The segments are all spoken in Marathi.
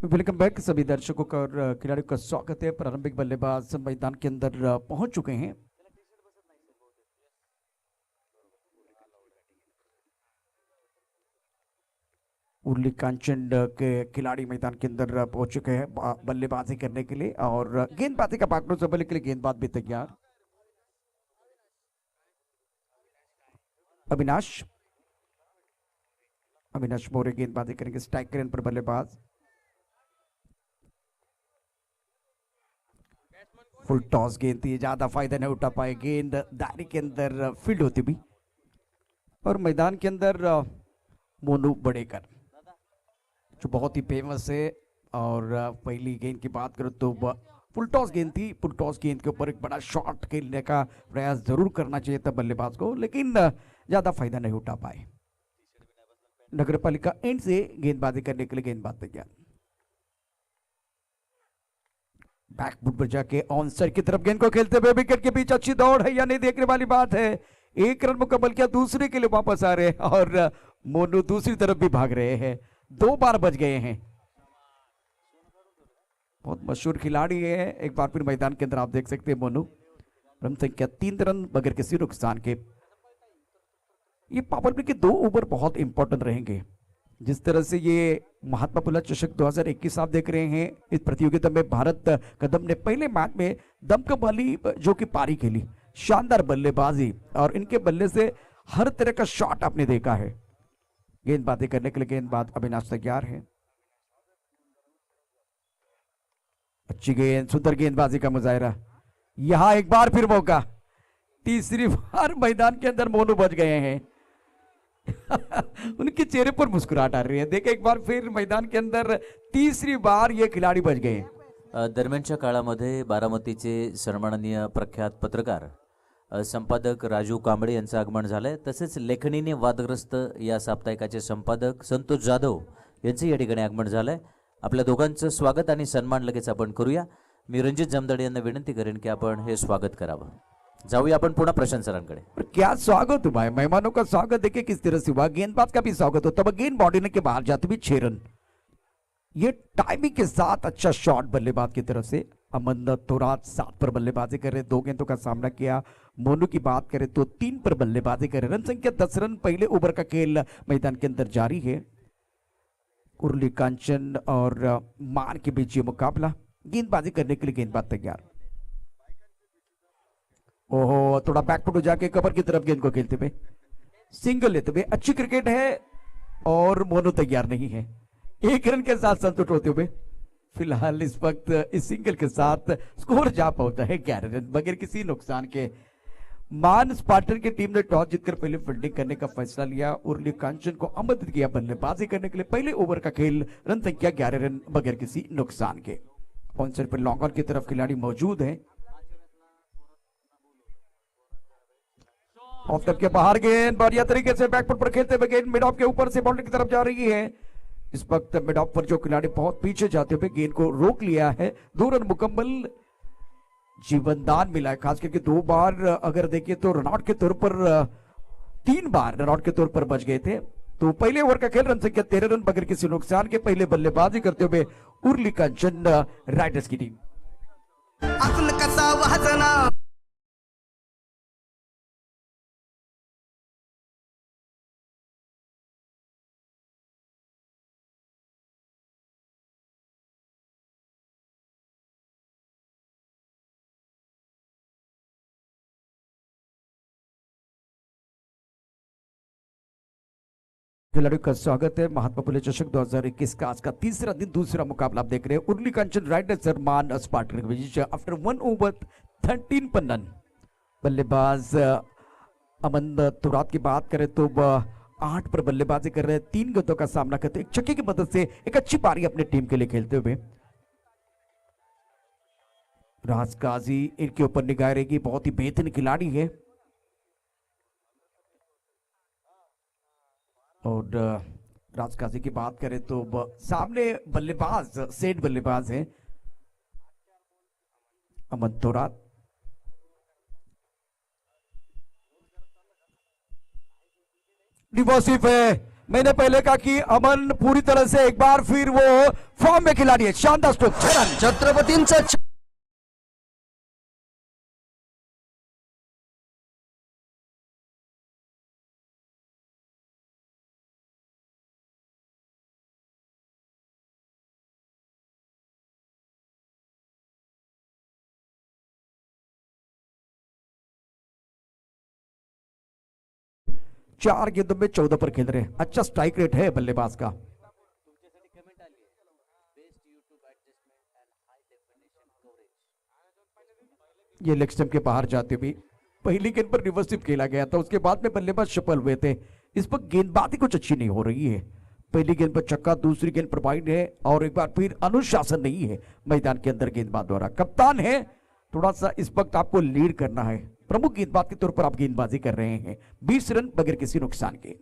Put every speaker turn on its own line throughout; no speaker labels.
वेलकम बैक सभी दर्शकों का और खिलाड़ियों का स्वागत है। प्रारंभिक बल्लेबाज मैदान के अंदर पहुंच चुके हैं। उर्ली कांचन के खिलाड़ी मैदान के अंदर पहुंच चुके हैं बल्लेबाजी करने के लिए और गेंदबाजी का पार्टनर से के लिए गेंदबाज भी तैयार। अविनाश मोरे गेंदबाजी करेंगे। स्ट्राइक रेंज पर बल्लेबाज। फुल टॉस गेंद थी, ज्यादा फायदा नहीं उठा पाए। गेंद दायरे के अंदर फील्ड होती भी और मैदान के अंदर मोनू बड़ेकर जो बहुत ही फेमस है। और पहली गेंद की बात करूं तो फुल टॉस गेंद थी। फुल टॉस गेंद के ऊपर एक बड़ा शॉट खेलने का प्रयास जरूर करना चाहिए था बल्लेबाज को, लेकिन ज्यादा फायदा नहीं उठा पाए। नगर पालिका एंड से गेंदबाजी करने के लिए गेंदबाज तैयार। बैकफुट पर जाके ऑन साइड की तरफ गेंद को खेलते हुए विकेट के बीच अच्छी दौड़ है या नहीं देखने वाली बात है। एक रन मुकम्मल किया, दूसरे के लिए वापस आ रहे हैं और मोनू दूसरी तरफ भी भाग रहे हैं। 2 बार बच गए हैं। बहुत मशहूर खिलाड़ी है। एक बार फिर मैदान के अंदर आप देख सकते हैं मोनू। रन संख्या 3 रन बगैर किसी नुकसान के। ये पावर प्ले के 2 ओवर बहुत इंपॉर्टेंट रहेंगे। जिस तरह से ये महात्मा फुले चषक 2021 आप देख रहे हैं, इस प्रतियोगिता में भारत कदम ने पहले मैच में दमकम वाली जो कि पारी खेली, शानदार बल्लेबाजी और इनके बल्ले से हर तरह का शॉट आपने देखा है। गेंदबाजी करने के लिए गेंदबाज अविनाश तैयार है। अच्छी गेंद, सुंदर गेंदबाजी का मुजाहिरा। यहां एक बार फिर मौका, तीसरी बार मैदान के अंदर मोनू बच गए हैं। उनके चेहरे पर मुस्कुराहट आ रही है। देखिए एक बार फिर मैदान के अंदर तीसरी बार ये खिलाड़ी बच गए।
दरम्यानच्या काळामध्ये बारामतीचे सन्माननीय प्रख्यात पत्रकार संपादक राजू कांबळे यांचं आगमन झालंय। तसेच लेखणीने वादग्रस्त या साप्ताहिकाचे संपादक संतोष जाधव यांचे या ठिकाणी आगमन झालंय। आपल्या दोघांचं स्वागत आणि सन्मान लगेच आपण करूया। मी रणजित जमदाडे यांना विनंती करेन की आपण हे स्वागत करावं। जाऊया अपन पुनः प्रशांत सरांकडे।
क्या स्वागत हुआ है, मेहमानों का स्वागत देखिए किस तरह से हुआ। गेंदबाज का भी स्वागत होता है। गेंद बॉडी के बाहर जाते भी 6 रन। ये टाइमिंग के साथ अच्छा शॉट बल्लेबाज की तरफ से। अमन थोरात 7 पर बल्लेबाजी कर रहे, 2 गेंदों का सामना किया। मोनू की बात करें तो 3 पर बल्लेबाजी कर रहे। रन संख्या 10 रन। पहले ओवर का खेल मैदान के अंदर जारी है। उर्ली कांचन और मान के बीच ये मुकाबला। गेंदबाजी करने के लिए गेंदबाज तैयार। ओहो, थोड़ा बैकफुट जाके कवर की तरफ गेंद को खेलते हुए सिंगल लेते हुए। अच्छी क्रिकेट है और मोनू तैयार नहीं है। 1 रन के साथ संतुष्ट होते हुए फिलहाल इस वक्त इस सिंगल के साथ स्कोर जा पहुंचा है 11 रन बगैर किसी नुकसान के। मान स्पार्टन की टीम ने टॉस जीतकर पहले फील्डिंग करने का फैसला लिया। उर्ली कांचन को आमंत्रित किया बल्लेबाजी करने के लिए। पहले ओवर का खेल, रन संख्या 11 रन बगैर किसी नुकसान के। ऑन साइड पर लॉन्ग ऑन की तरफ खिलाड़ी मौजूद है। ऑफ के बाहर गेंद बढ़िया तरीके से बैकफुट पर खेलते हुए गेंद मिड ऑफ के ऊपर से बाउंड्री की तरफ जा रही है। इस वक्त मिड ऑफ पर जो खिलाड़ी बहुत पीछे जाते हुए गेंद को रोक लिया है। 2 रन मुकम्मल जीवनदान मिला है। खास करके 2 बार अगर देखिए तो रनआउट के तौर पर 3 बार रनआउट के तौर पर बच गए थे। तो पहले ओवर का खेल, रन संख्या 13 रन बगैर किसी नुकसान के। पहले बल्लेबाजी करते हुए उर्ली कांचन राइडर्स की टीम। खिलाड़ियों का स्वागत है। महात्मा फुले चषक 2021 का आज का तीसरा दिन, दूसरा मुकाबला आप देख रहे हैं। उर्ली कांचन राइडर्स और मान स्पार्टन के बीच आफ्टर 1 ओवर 13 पर नन। बल्लेबाज अमन थोरात की बात करें तो 8 पर बल्लेबाजी कर रहे हैं। 3 गेंदों का सामना करते, एक छक्के की मदद से एक अच्छी पारी अपने टीम के लिए खेलते हुए। राज काजी इनके ऊपर निगाह रहेगी। बहुत ही बेहतरीन खिलाड़ी है और राज काजी की बात करें तो सामने बल्लेबाज सेठ बल्लेबाज हैं अमन थोरात। डिवॉसिफ है, मैंने पहले कहा कि अमन पूरी तरह से एक बार फिर वो फॉर्म में खिलाड़ी है। शानदार स्ट्रोक
छत्रपतींचा
चार गेंदों में 14 पर खेल रहे हैं। अच्छा स्ट्राइक रेट है बल्लेबाज का। ये लेग स्टंप के बाहर जाते हुए पहली गेंद पर रिवर्स स्विप खेला गया था, उसके बाद में बल्लेबाज सफल हुए थे। इस पर गेंदबाजी कुछ अच्छी नहीं हो रही है। पहली गेंद पर छक्का, दूसरी गेंद पर वाइड है और एक बार फिर अनुशासन नहीं है मैदान के अंदर गेंदबाज द्वारा। कप्तान है, थोड़ा सा इस वक्त आपको लीड करना है। प्रमुख गेंदबाज के तौर पर आप गेंदबाजी कर रहे हैं। 20 रन बगैर किसी नुकसान के।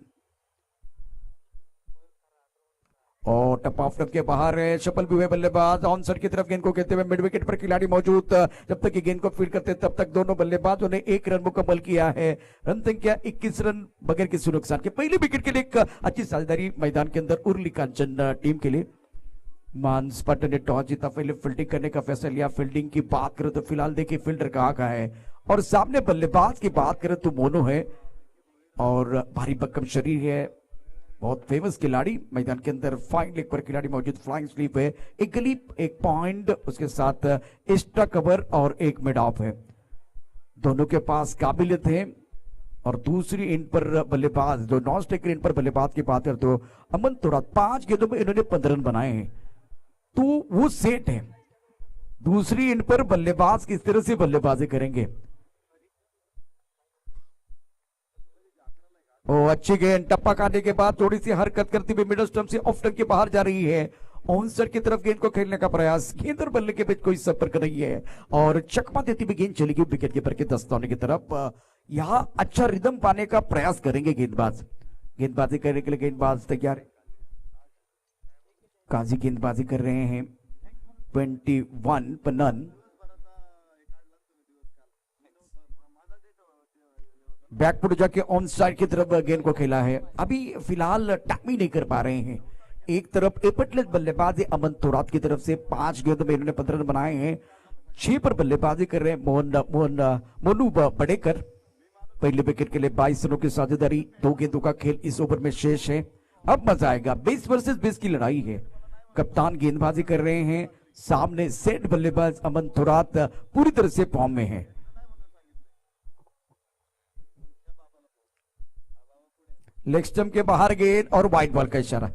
और टप ऑफ टप के बाहर है, सफल भी हुए बल्लेबाज। ऑन साइड की तरफ गेंद को खेलते हुए मिड विकेट पर खिलाड़ी मौजूद। जब तक ये गेंद को फील्ड करते तब तक दोनों बल्लेबाजों ने 1 रन मुकम्मल किया है। रन संख्या 21 रन बगैर किसी नुकसान के। पहली विकेट के लिए एक अच्छी साझेदारी मैदान के अंदर उर्ली कांचन टीम के लिए। मानस पटन ने टॉस जीता, पहले फील्डिंग करने का फैसला लिया। फील्डिंग की बात करें तो फिलहाल देखिए फील्डर कहाँ है, और सामने बल्लेबाज की बात करें तो मोनो है और भारी भक्कम शरीर है, बहुत फेमस खिलाड़ी मैदान के अंदर। फाइन लेग पर खिलाड़ी मौजूद, फ्लाइंग स्लीप है, एक गलीप, एक पॉइंट, उसके साथ एक्स्ट्रा कवर और एक मिड ऑफ है। दोनों के पास काबिलियत है। और दूसरी एंड पर बल्लेबाज, जो नॉन स्ट्राइकर एंड पर बल्लेबाज की बात करते हो, अमन तोरात 5 गेंदों में इन्होंने 15 रन बनाए हैं, तो वो सेट है। दूसरी एंड पर बल्लेबाज किस तरह से बल्लेबाजी करेंगे। ओ अच्छी गेंद, टप्पा खाने के बाद थोड़ी सी हरकत करती हुई मिडल स्टंप से ऑफ स्टंप के बाहर जा रही है। ऑन साइड की तरफ गेंद को खेलने का प्रयास, गेंद और बल्ले के बीच कोई संपर्क नहीं है और चकमा देती हुई गेंद चली गई विकेट कीपर के दस्ताने की तरफ। यहां अच्छा रिदम पाने का प्रयास करेंगे गेंदबाज। गेंदबाजी करने के लिए गेंदबाज तैयार है। काजी गेंदबाजी कर रहे हैं। 21 पर नन। बैकफुट जाके ऑन साइड की तरफ गेंद को खेला है। अभी फिलहाल टाइमिंग नहीं कर पा रहे हैं। एक तरफ एफर्टलेस बल्लेबाजी अमन तोरात की तरफ से 5 गेंदों में इन्होंने 15 रन बनाए हैं। 6 पर बल्लेबाजी कर रहे हैं मोनू बड़ेकर। पहले विकेट के लिए 22 रनों की साझेदारी। 2 गेंदों का खेल इस ओवर में शेष है। अब मजा आएगा, 20 वर्सेस 20 की लड़ाई है। कप्तान गेंदबाजी कर रहे हैं। सामने सेट बल्लेबाज अमन तोरात पूरी तरह से फॉर्म में है। लेग स्टंप के बाहर गेंद और वाइड बॉल का इशारा।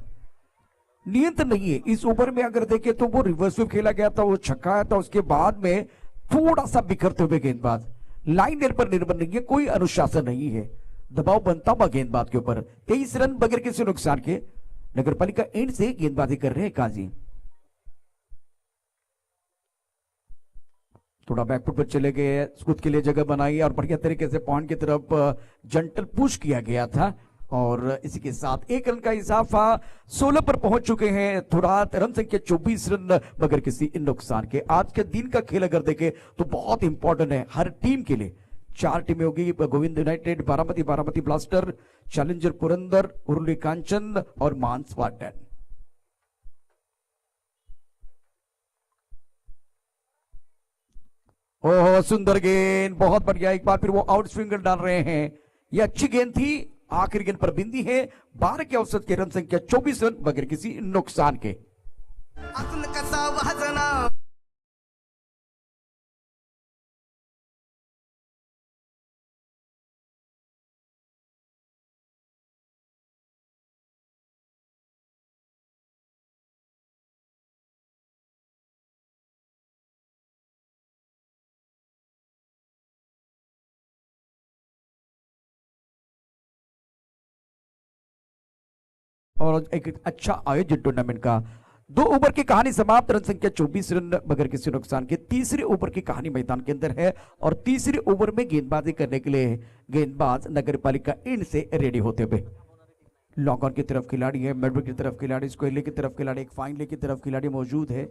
नियंत्रण नहीं है इस ओवर में। अगर देखें तो वो रिवर्स स्वीप खेला गया था, वो छक्का आया था, उसके बाद में थोड़ा सा बिखरते हुए गेंदबाज। लाइन एयर पर निर्भर नहीं है, कोई अनुशासन नहीं है, दबाव बनता हुआ गेंदबाज के ऊपर। 23 रन बगैर किसी नुकसान के। नगर पालिका एंड से गेंदबाजी कर रहे हैं काजी। थोड़ा बैकफुट पर चले गए, खुद के लिए जगह बनाई और बढ़िया तरीके से पॉइंट की तरफ जंटल पुश किया गया था। और इसी के साथ 1 रन का इजाफा 16 पर पहुंच चुके हैं। थोड़ा रन संख्या 24 रन बगैर किसी नुकसान के। आज के दिन का खेल अगर देखें तो बहुत इंपॉर्टेंट है हर टीम के लिए। 4 टीमें होगी, Govind United, Baramati Blaster, Challenger Purandar, Urli Kanchan और मानस वाटन। ओह सुंदर गेंद, बहुत बढ़िया। एक बार फिर वो आउट स्विंगर डाल रहे हैं। ये अच्छी गेंद थी। आखिरी गेंद पर बिंदी है। 12 के औसत के रन संख्या 24 रन बगैर किसी नुकसान के। और एक अच्छा आयोजित टूर्नामेंट का 2 ओवर की कहानी समाप्त। रन संख्या 24 रन बगैर किसी नुकसान के। तीसरे ओवर की कहानी मैदान के अंदर है और तीसरे ओवर में गेंदबाजी करने के लिए गेंदबाज नगर पालिका एंड से रेडी होते हुए। लॉन्ग ऑन की तरफ खिलाड़ी है, मेडविक की तरफ खिलाड़ी, स्क्वेरले की तरफ खिलाड़ी, एक फाइन ले की तरफ खिलाड़ी मौजूद है।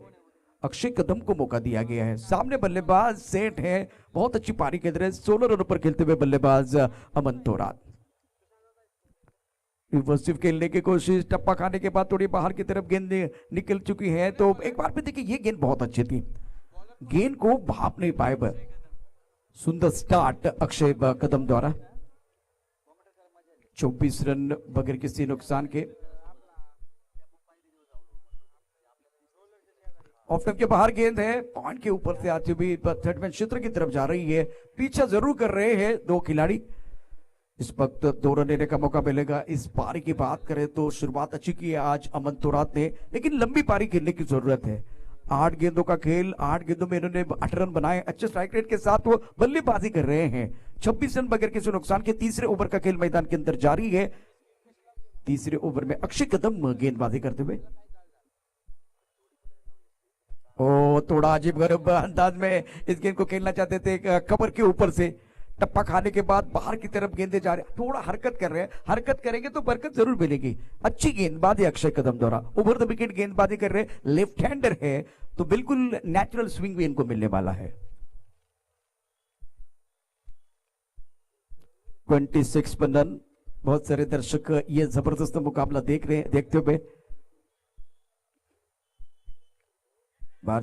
अक्षय कदम को मौका दिया गया है। सामने बल्लेबाज सेट है, बहुत अच्छी पारी के अंदर 16 रनों पर खेलते हुए बल्लेबाज अमन तोरात। रिवर्सिव खेलने की कोशिश, टप्पा खाने के बाद थोड़ी बाहर की तरफ गेंद निकल चुकी है। तो एक बार फिर देखिए ये गेंद बहुत अच्छी थी, गेंद को भाप नहीं पाए। सुंदर स्टार्ट अक्षय कदम द्वारा। 24 रन बगैर किसी नुकसान के। ऑफ स्टंप के बाहर गेंद है, पॉइंट के ऊपर से आती हुई थर्ड मैन क्षेत्र की तरफ जा रही है। पीछा जरूर कर रहे हैं दो खिलाड़ी। इस वक्त 2 रन लेने का मौका मिलेगा। इस पारी की बात करें तो शुरुआत अच्छी की है आज अमन तोरात ने, लेकिन लंबी पारी खेलने की जरूरत है। 8 गेंदों का खेल, 8 गेंदों में इन्होंने 8 रन बनाए। अच्छे स्ट्राइक रेट के साथ वो बल्लेबाजी कर रहे हैं। 26 रन बगैर किसी नुकसान के। तीसरे ओवर का खेल मैदान के अंदर जारी है। तीसरे ओवर में अक्षय कदम गेंदबाजी करते हुए। ओ थोड़ा अजीब गरीब अंदाज में इस गेंद को खेलना चाहते थे, कवर के ऊपर से टप्पा खाने के बाद बाहर की तरफ गेंदे जा रहे, थोड़ा हरकत कर रहे हैं। हरकत करेंगे तो बरकत जरूर मिलेगी। अच्छी गेंदबाजी अक्षय कदम द्वारा, ओवर द विकेट गेंदबाजी कर रहे। लेफ्ट हैंडर है तो बिल्कुल नेचुरल स्विंग भी इनको मिलने वाला है। 26 पर रन। बहुत सारे दर्शक ये जबरदस्त मुकाबला देखते हुए।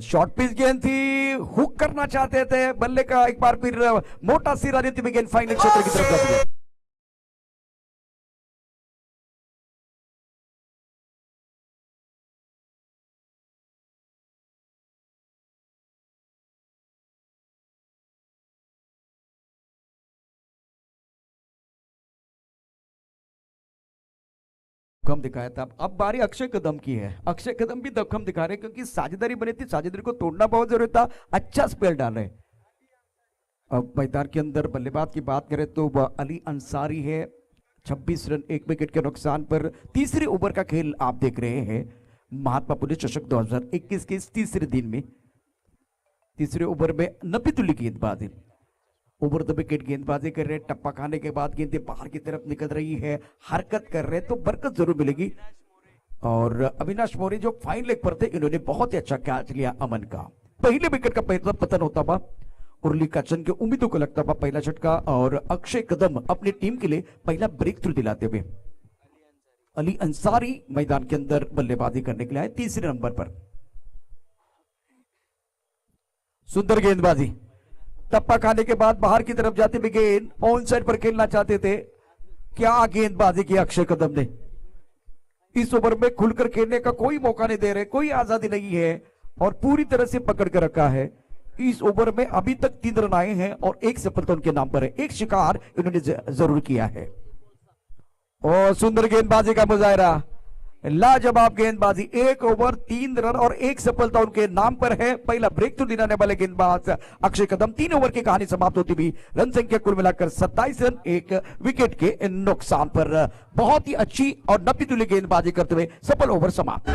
शॉर्ट पिच गेंद थी, हुक करना चाहते थे बल्ले का। एक बार फिर मोटा सिरा देती हुई गेंद फाइनल क्षेत्र की तरफ जाती है। दम दिखाया था। अब बारी अक्षय कदम की है। अक्षय कदम भी दम दिखा रहे क्योंकि साझेदारी बनी थी, साझेदारी को तोड़ना बहुत जरूरी था। अच्छा स्पेल डाले। अब मैदान के अंदर बल्लेबाज की बात करें तो वह अली अंसारी है। 26 रन 1 विकेट के नुकसान पर। तीसरे ओवर का खेल आप देख रहे हैं महात्मा फुले चषक 2021 के इस तीसरे दिन में। तीसरे ओवर में नबीतुल्ली गेंदबाजी, ओवर द विकेट गेंदबाजी कर रहे। टप्पा खाने के बाद गेंदें बाहर की तरफ निकल रही है, हरकत कर रहे तो बरकत जरूर मिलेगी। और अविनाश मौर्य जो फाइन लेग पर थे, इन्होंने बहुत ही अच्छा कैच लिया अमन का। पहले विकेट का पहला पतन होता था, उर्ली काचन के उम्मीदों को लगता था पहला झटका। और अक्षय कदम अपनी टीम के लिए पहला ब्रेक थ्रू दिलाते हुए। अली अंसारी मैदान के अंदर बल्लेबाजी करने के लिए आए तीसरे नंबर पर। सुंदर गेंदबाजी, टप्पा खाने के बाद बाहर की तरफ जाते हुए गेंद ऑन साइड पर खेलना चाहते थे। क्या गेंदबाजी की अक्षय कदम ने। इस ओवर में खुलकर खेलने का कोई मौका नहीं दे रहे, कोई आजादी नहीं है और पूरी तरह से पकड़ कर रखा है। इस ओवर में अभी तक 3 रन आए हैं और 1 सफलता उनके नाम पर है। एक शिकार इन्होंने जरूर किया है। और सुंदर गेंदबाजी का मुजाहरा, लाजवाब गेंदबाजी। 1 ओवर 3 रन और 1 सफलता उनके नाम पर है। पहला ब्रेक तो दिलाने वाले गेंदबाज अक्षय कदम। 3 ओवर की कहानी समाप्त होती हुई रन संख्या कुल मिलाकर 27 रन 1 विकेट के नुकसान पर। बहुत ही अच्छी और नबीतुल्ली गेंदबाजी करते हुए सफल ओवर समाप्त।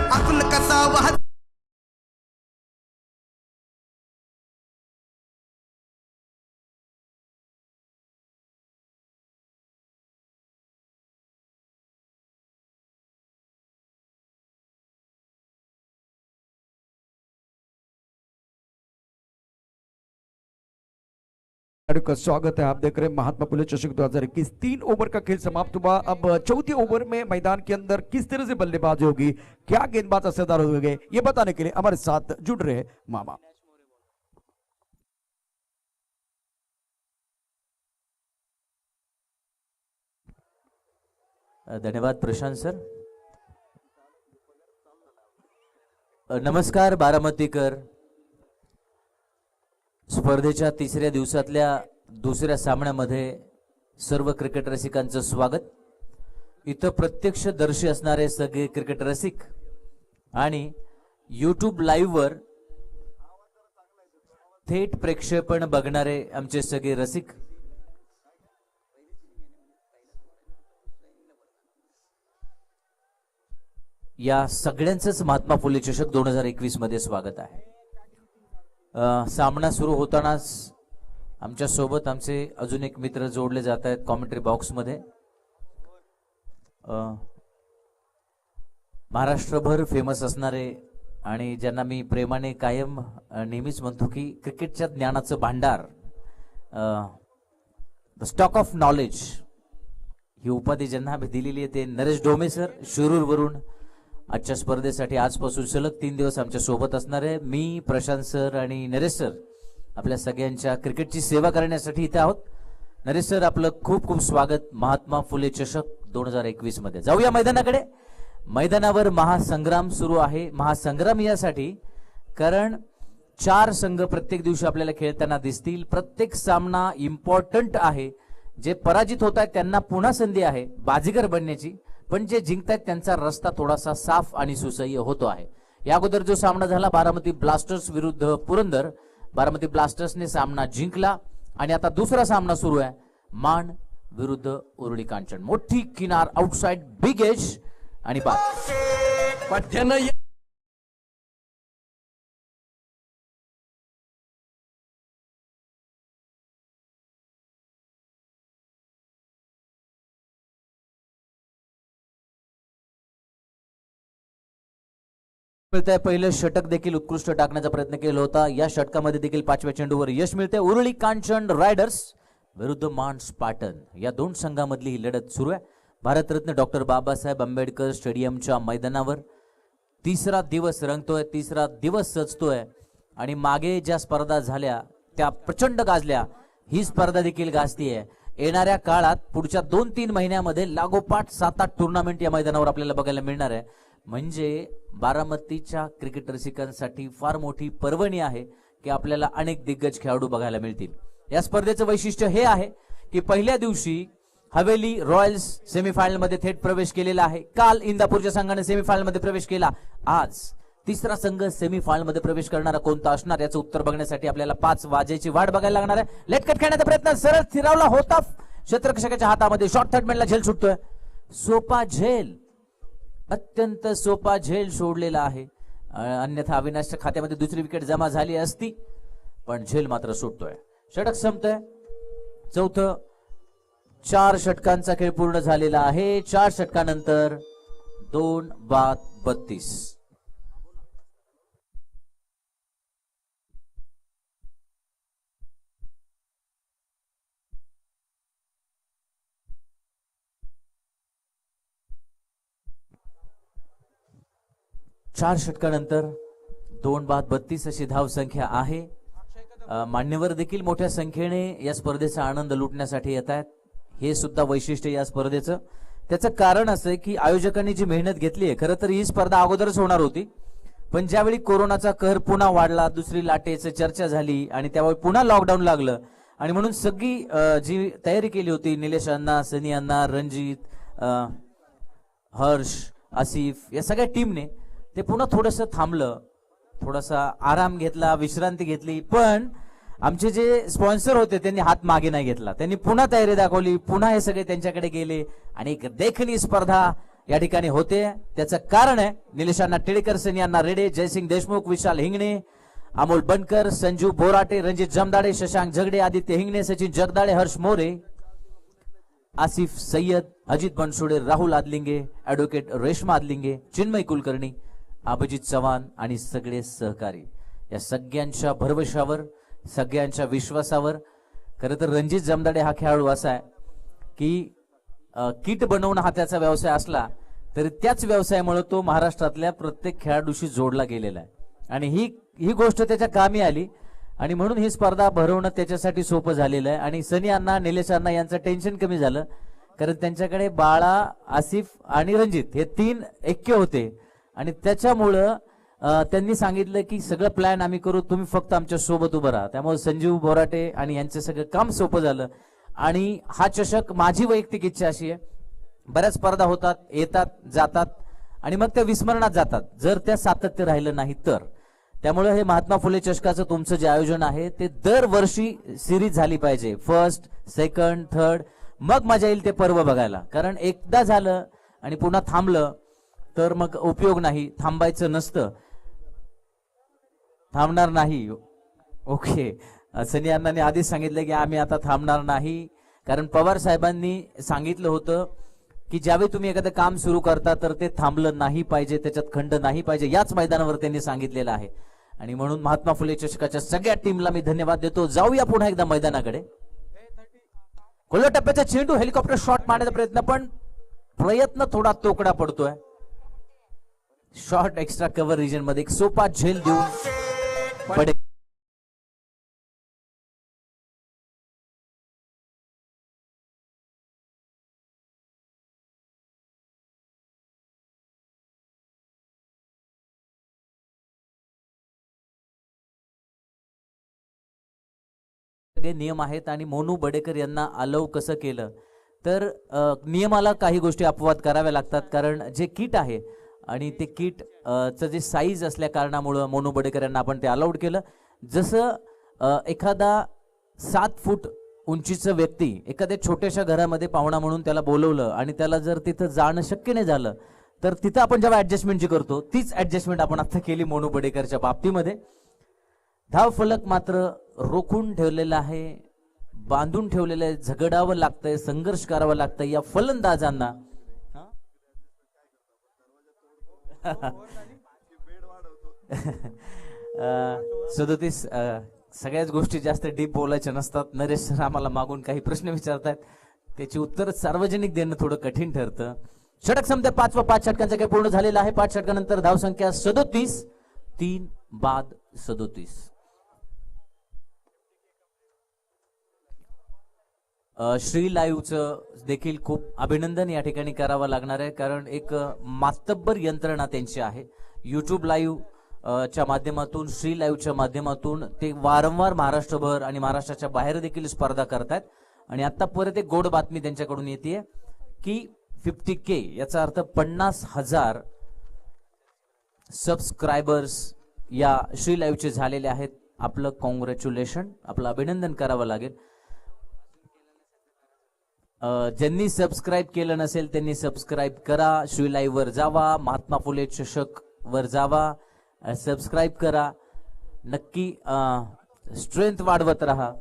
का स्वागत है। आप देख रहे हैं महात्मा फुले चषक 2021। 3 ओवर का खेल समाप्त हुआ। अब चौथे ओवर में मैदान के अंदर किस तरह से बल्लेबाजी होगी, क्या गेंदबाज असरदार हो गए, ये बताने के लिए हमारे साथ जुड़ रहे मामा।
धन्यवाद प्रशांत सर। नमस्कार बारामतीकर। स्पर्धेच्या तिसऱ्या दिवसातल्या दुसऱ्या सामन्यामध्ये सर्व क्रिकेट रसिकांचं स्वागत। इथं प्रत्यक्षदर्शी असणारे सगळे क्रिकेट रसिक आणि यूट्यूब लाईव्ह वर थेट प्रेक्षेपण बघणारे आमचे सगळे रसिक, या सगळ्यांचंच महात्मा फुले चषक 2021 मध्ये स्वागत आहे। सामना सुरू होतानाच आमच्या सोबत आमचे अजून एक मित्र जोडले जात आहेत कॉमेंट्री बॉक्स मध्ये। महाराष्ट्रभर फेमस असणारे आणि ज्यांना मी प्रेमाने कायम नेहमीच म्हणतो की क्रिकेटच्या ज्ञानाचं भांडार, द स्टॉक ऑफ नॉलेज, ही उपाधी ज्यांना आम्ही दिलेली आहे ते नरेश डोमे सर शिरूरवरून आजच्या स्पर्धेसाठी आजपासून सलग 3 दिवस आमच्या सोबत असणार आहे. मी, प्रशांत सर आणि नरेश सर आपल्या सगळ्यांच्या क्रिकेटची सेवा करण्यासाठी इथे आहोत. नरेश सर आपलं खूप खूप स्वागत महात्मा फुले चषक 2021 मध्ये. जाऊया मैदानाकडे. मैदानावर महासंग्राम सुरू आहे. महासंग्राम यासाठी कारण 4 संघ प्रत्येक दिवशी आपल्याला खेळताना दिसतील. प्रत्येक सामना इम्पॉर्टंट आहे. जे पराजित होत आहेत त्यांना पुन्हा संधी आहे बाजीगर बनण्याची, पण जे जिंकतायत त्यांचा रस्ता थोडासा साफ आणि सुसह्य होतो आहे. या अगोदर जो सामना झाला बारामती ब्लास्टर्स विरुद्ध पुरंदर, बारामती ब्लास्टर्सने सामना जिंकला आणि आता दुसरा सामना सुरू आहे मान विरुद्ध उरुळी कांचन. मोठी किनार आउटसाइड बिग एज आणि बाद. मिळतंय पहिलं षटक देखील उत्कृष्ट टाकण्याचा प्रयत्न केला होता. या षटकामध्ये देखील 5व्या चेंडूवर यश मिळते. उरुळी कांचन रायडर्स विरुद्ध मान स्पार्टन या 2 संघांमधली ही लढत सुरू आहे. भारतरत्न डॉक्टर बाबासाहेब आंबेडकर स्टेडियमच्या मैदानावर तिसरा दिवस रंगतोय, तिसरा दिवस सजतोय आणि मागे ज्या स्पर्धा झाल्या त्या प्रचंड गाजल्या. ही स्पर्धा देखील गाजतीये. येणाऱ्या काळात पुढच्या 2-3 महिन्यामध्ये लागोपाठ 7-8 टुर्नामेंट या मैदानावर आपल्याला बघायला मिळणार आहे. म्हणजे बारामतीच्या क्रिकेट रसिकांसाठी फार मोठी पर्वणी आहे की आपल्याला अनेक दिग्गज खेळाडू बघायला मिळतील. या स्पर्धेचं वैशिष्ट्य हे आहे की पहिल्या दिवशी हवेली रॉयल्स सेमीफायनल मध्ये थेट प्रवेश केलेला आहे. काल इंदापूरच्या संघाने सेमीफायनल मध्ये प्रवेश केला. आज तिसरा संघ सेमीफायनल मध्ये प्रवेश करणारा कोणता असणार याचं उत्तर बघण्यासाठी आपल्याला 5 वाजेची वाट बघायला लागणार आहे. लेटकट खेळण्याचा प्रयत्न सरळ स्थिरावला होता. क्षेत्ररक्षकाच्या हातामध्ये शॉर्ट थर्डमॅनला झेल सुटतोय. सोपा झेल, अत्यंत सोपा झेल सोडलेला आहे. अन्यथा अविनाशच्या खात्यामध्ये दुसरी विकेट जमा झाली असती, पण झेल मात्र सुटतोय. षटक संपतोय. चौथं 4 षटकांचा खेळ पूर्ण झालेला आहे. 4 षटकानंतर 2 बाद 32. चार षटकानंतर 2 बाद 32 अशी धाव संख्या आहे. मान्यवर देखील मोठ्या संख्येने या स्पर्धेचा आनंद लुटण्यासाठी येत आहेत. हे सुद्धा वैशिष्ट्य या स्पर्धेचं. त्याचं कारण असं की आयोजकांनी जी मेहनत घेतली आहे, खरं तर ही स्पर्धा अगोदरच होणार होती, पण ज्यावेळी कोरोनाचा कहर पुन्हा वाढला, दुसरी लाटेची चर्चा झाली आणि त्यावेळी पुन्हा लॉकडाऊन लागलं आणि म्हणून सगळी जी तयारी केली होती निलेश अण्णा, सनी अण्णा, रणजित, हर्ष, आसिफ या सगळ्या टीमने ते पुन्हा थोडंसं थांबलं, थोडासा आराम घेतला, विश्रांती घेतली. पण आमचे जे स्पॉन्सर होते त्यांनी हात मागे नाही घेतला. त्यांनी पुन्हा तयारी दाखवली. पुन्हा हे सगळे त्यांच्याकडे गेले आणि एक देखणी स्पर्धा या ठिकाणी होते. त्याचं कारण आहे निलेशांना टिळेकर, सनियांना रेडे, जयसिंग देशमुख, विशाल हिंगणे, अमोल बनकर, संजू बोराटे, रणजित जमदाडे, शशांक झगडे, आदित्य हिंगणे, सचिन जगदाळे, हर्ष मोरे, आसिफ सय्यद, अजित बनसोडे, राहुल आदलिंगे, ऍडव्होकेट रेश्मा आदलिंगे, चिन्मय कुलकर्णी, अभिजित चव्हाण आणि सगळे सहकारी. या सगळ्यांच्या भरवशावर, सगळ्यांच्या विश्वासावर खरं तर रणजित जमदाडे हा खेळाडू असा आहे की किट बनवणं हा त्याचा व्यवसाय असला तरी त्याच व्यवसायामुळे तो महाराष्ट्रातल्या प्रत्येक खेळाडूशी जोडला गेलेला आहे आणि ही गोष्ट त्याच्या कामी आली आणि म्हणून ही स्पर्धा भरवणं त्याच्यासाठी सोपं झालेलं आहे. आणि सनी अण्णा, निलेश अण्णा यांचं टेन्शन कमी झालं कारण त्यांच्याकडे बाळा, आसिफ आणि रणजित हे 3 ऐक्य होते आणि त्याच्यामुळं त्यांनी सांगितलं की सगळं प्लॅन आम्ही करू, तुम्ही फक्त आमच्या सोबत उभं राहा. त्यामुळे संजीव बोराटे आणि यांचं सगळं काम सोपं झालं आणि हा चषक, माझी वैयक्तिक इच्छा अशी आहे, बऱ्याच स्पर्धा होतात, येतात जातात आणि मग त्या विस्मरणात जातात जर त्या सातत्य राहिलं नाही तर. त्यामुळे हे महात्मा फुले चषकाचं तुमचं जे आयोजन आहे ते दरवर्षी सिरीज झाली पाहिजे. फर्स्ट, सेकंड, थर्ड, मग मजा येईल ते पर्व बघायला. कारण एकदा झालं आणि पुन्हा थांबलं तर मग उपयोग नाही. थांबायचं नसतं, थांबणार नाही. ओके, सनी अण्णांनी आधीच सांगितलं की आम्ही आता थांबणार नाही, कारण पवार साहेबांनी सांगितलं होतं की ज्यावेळी तुम्ही एखादं काम सुरू करता तर ते थांबलं नाही पाहिजे, त्याच्यात खंड नाही पाहिजे. याच मैदानावर त्यांनी सांगितलेलं आहे आणि म्हणून महात्मा फुले चषकाच्या सगळ्या टीमला मी धन्यवाद देतो. जाऊया पुन्हा एकदा मैदानाकडे. खुल्या टप्प्याचा चेंडू हेलिकॉप्टर शॉट मारण्याचा प्रयत्न थोडा तोकडा पडतोय. शॉर्ट एक्स्ट्रा कव्हर रिजन मध्ये एक सोपा झेल देऊन पडे नियम आहेत आणि मोनू बडेकर यांना अलाउ कसं केलं तर नियमाला काही गोष्टी अपवाद कराव्या लागतात. कारण जे किट आहे आणि ते किट चं जे साईज असल्या कारणामुळं मोनू बडेकर यांना आपण ते अलाउड केलं. जसं एखादा 7 फूट उंचीचं व्यक्ती एखाद्या छोट्याशा घरामध्ये पाहुणा म्हणून त्याला बोलवलं आणि त्याला जर तिथं जाणं शक्य नाही झालं तर तिथं आपण जेव्हा ऍडजस्टमेंट जी करतो तीच ऍडजस्टमेंट आपण आता केली मोनू बडेकरच्या बाबतीमध्ये. धाव फलक मात्र रोखून ठेवलेला आहे, बांधून ठेवलेलं आहे, झगडावं लागतंय, संघर्ष करावा लागतंय या फलंदाजांना. 37 सगळ्याच गोष्टी जास्त डीप बोलायच्या नसतात. नरेश सर आम्हाला मागून काही प्रश्न विचारतात, त्याची उत्तर सार्वजनिक देणं थोडं कठीण ठरतं. षटक संपते 5 व 5 षटकांचा काही पूर्ण झालेला आहे. 5 षटकानंतर धावसंख्या 37, 3 बाद 37. श्री लाईव्हचं देखील खूप अभिनंदन या ठिकाणी करावं लागणार आहे. कारण एक मातब्बर यंत्रणा त्यांची आहे. युट्यूब लाईव्ह च्या माध्यमातून, श्री लाईव्हच्या माध्यमातून ते वारंवार महाराष्ट्रभर आणि महाराष्ट्राच्या बाहेर देखील स्पर्धा करतात. आणि आता परत एक गोड बातमी त्यांच्याकडून येते की 50K याचा अर्थ 50,000 सबस्क्रायबर्स या श्री लाईव्हचे झालेले आहेत. आपलं कॉंग्रॅच्युलेशन, आपलं अभिनंदन करावं लागेल. ज्यांनी सबस्क्राईब केलं नसेल त्यांनी सबस्क्राईब करा. श्री लाईव्ह वर जावा, महात्मा फुले चषक वर जावा, सबस्क्राईब करा. नक्की स्ट्रेंथ वाढवत राहा.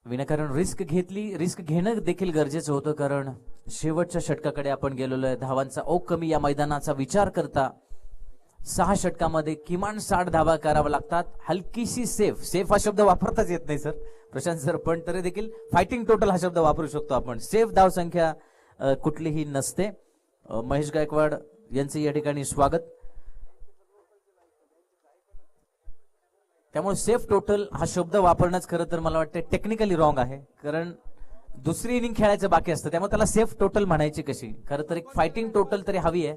विनाकारण रिस्क घेणं देखील गरजेचं होतं. कारण शेवटच्या षटकाकडे आपण गेलेलो आहे. धावांचा ओघ कमी या मैदानाचा विचार करता 6 षटकामध्ये किमान 60 धावा कराव्या लागतात. हलकीशी सेफ हा शब्द वापरताच येत नाही सर प्रशांत सर, पण तरी देखील फायटिंग टोटल हा शब्द वापरू शकतो आपण. सेफ धाव संख्या कुठलीही नसते. महेश गायकवाड यांचं या ठिकाणी स्वागत. त्यामुळे सेफ टोटल हा शब्द वापरणंच खरं तर मला वाटतं टेक्निकली रॉंग आहे. कारण दुसरी इनिंग खेळायचं बाकी असतं, त्यामुळे त्याला सेफ टोटल म्हणायची कशी. खरं तर एक फायटिंग टोटल तरी हवी आहे.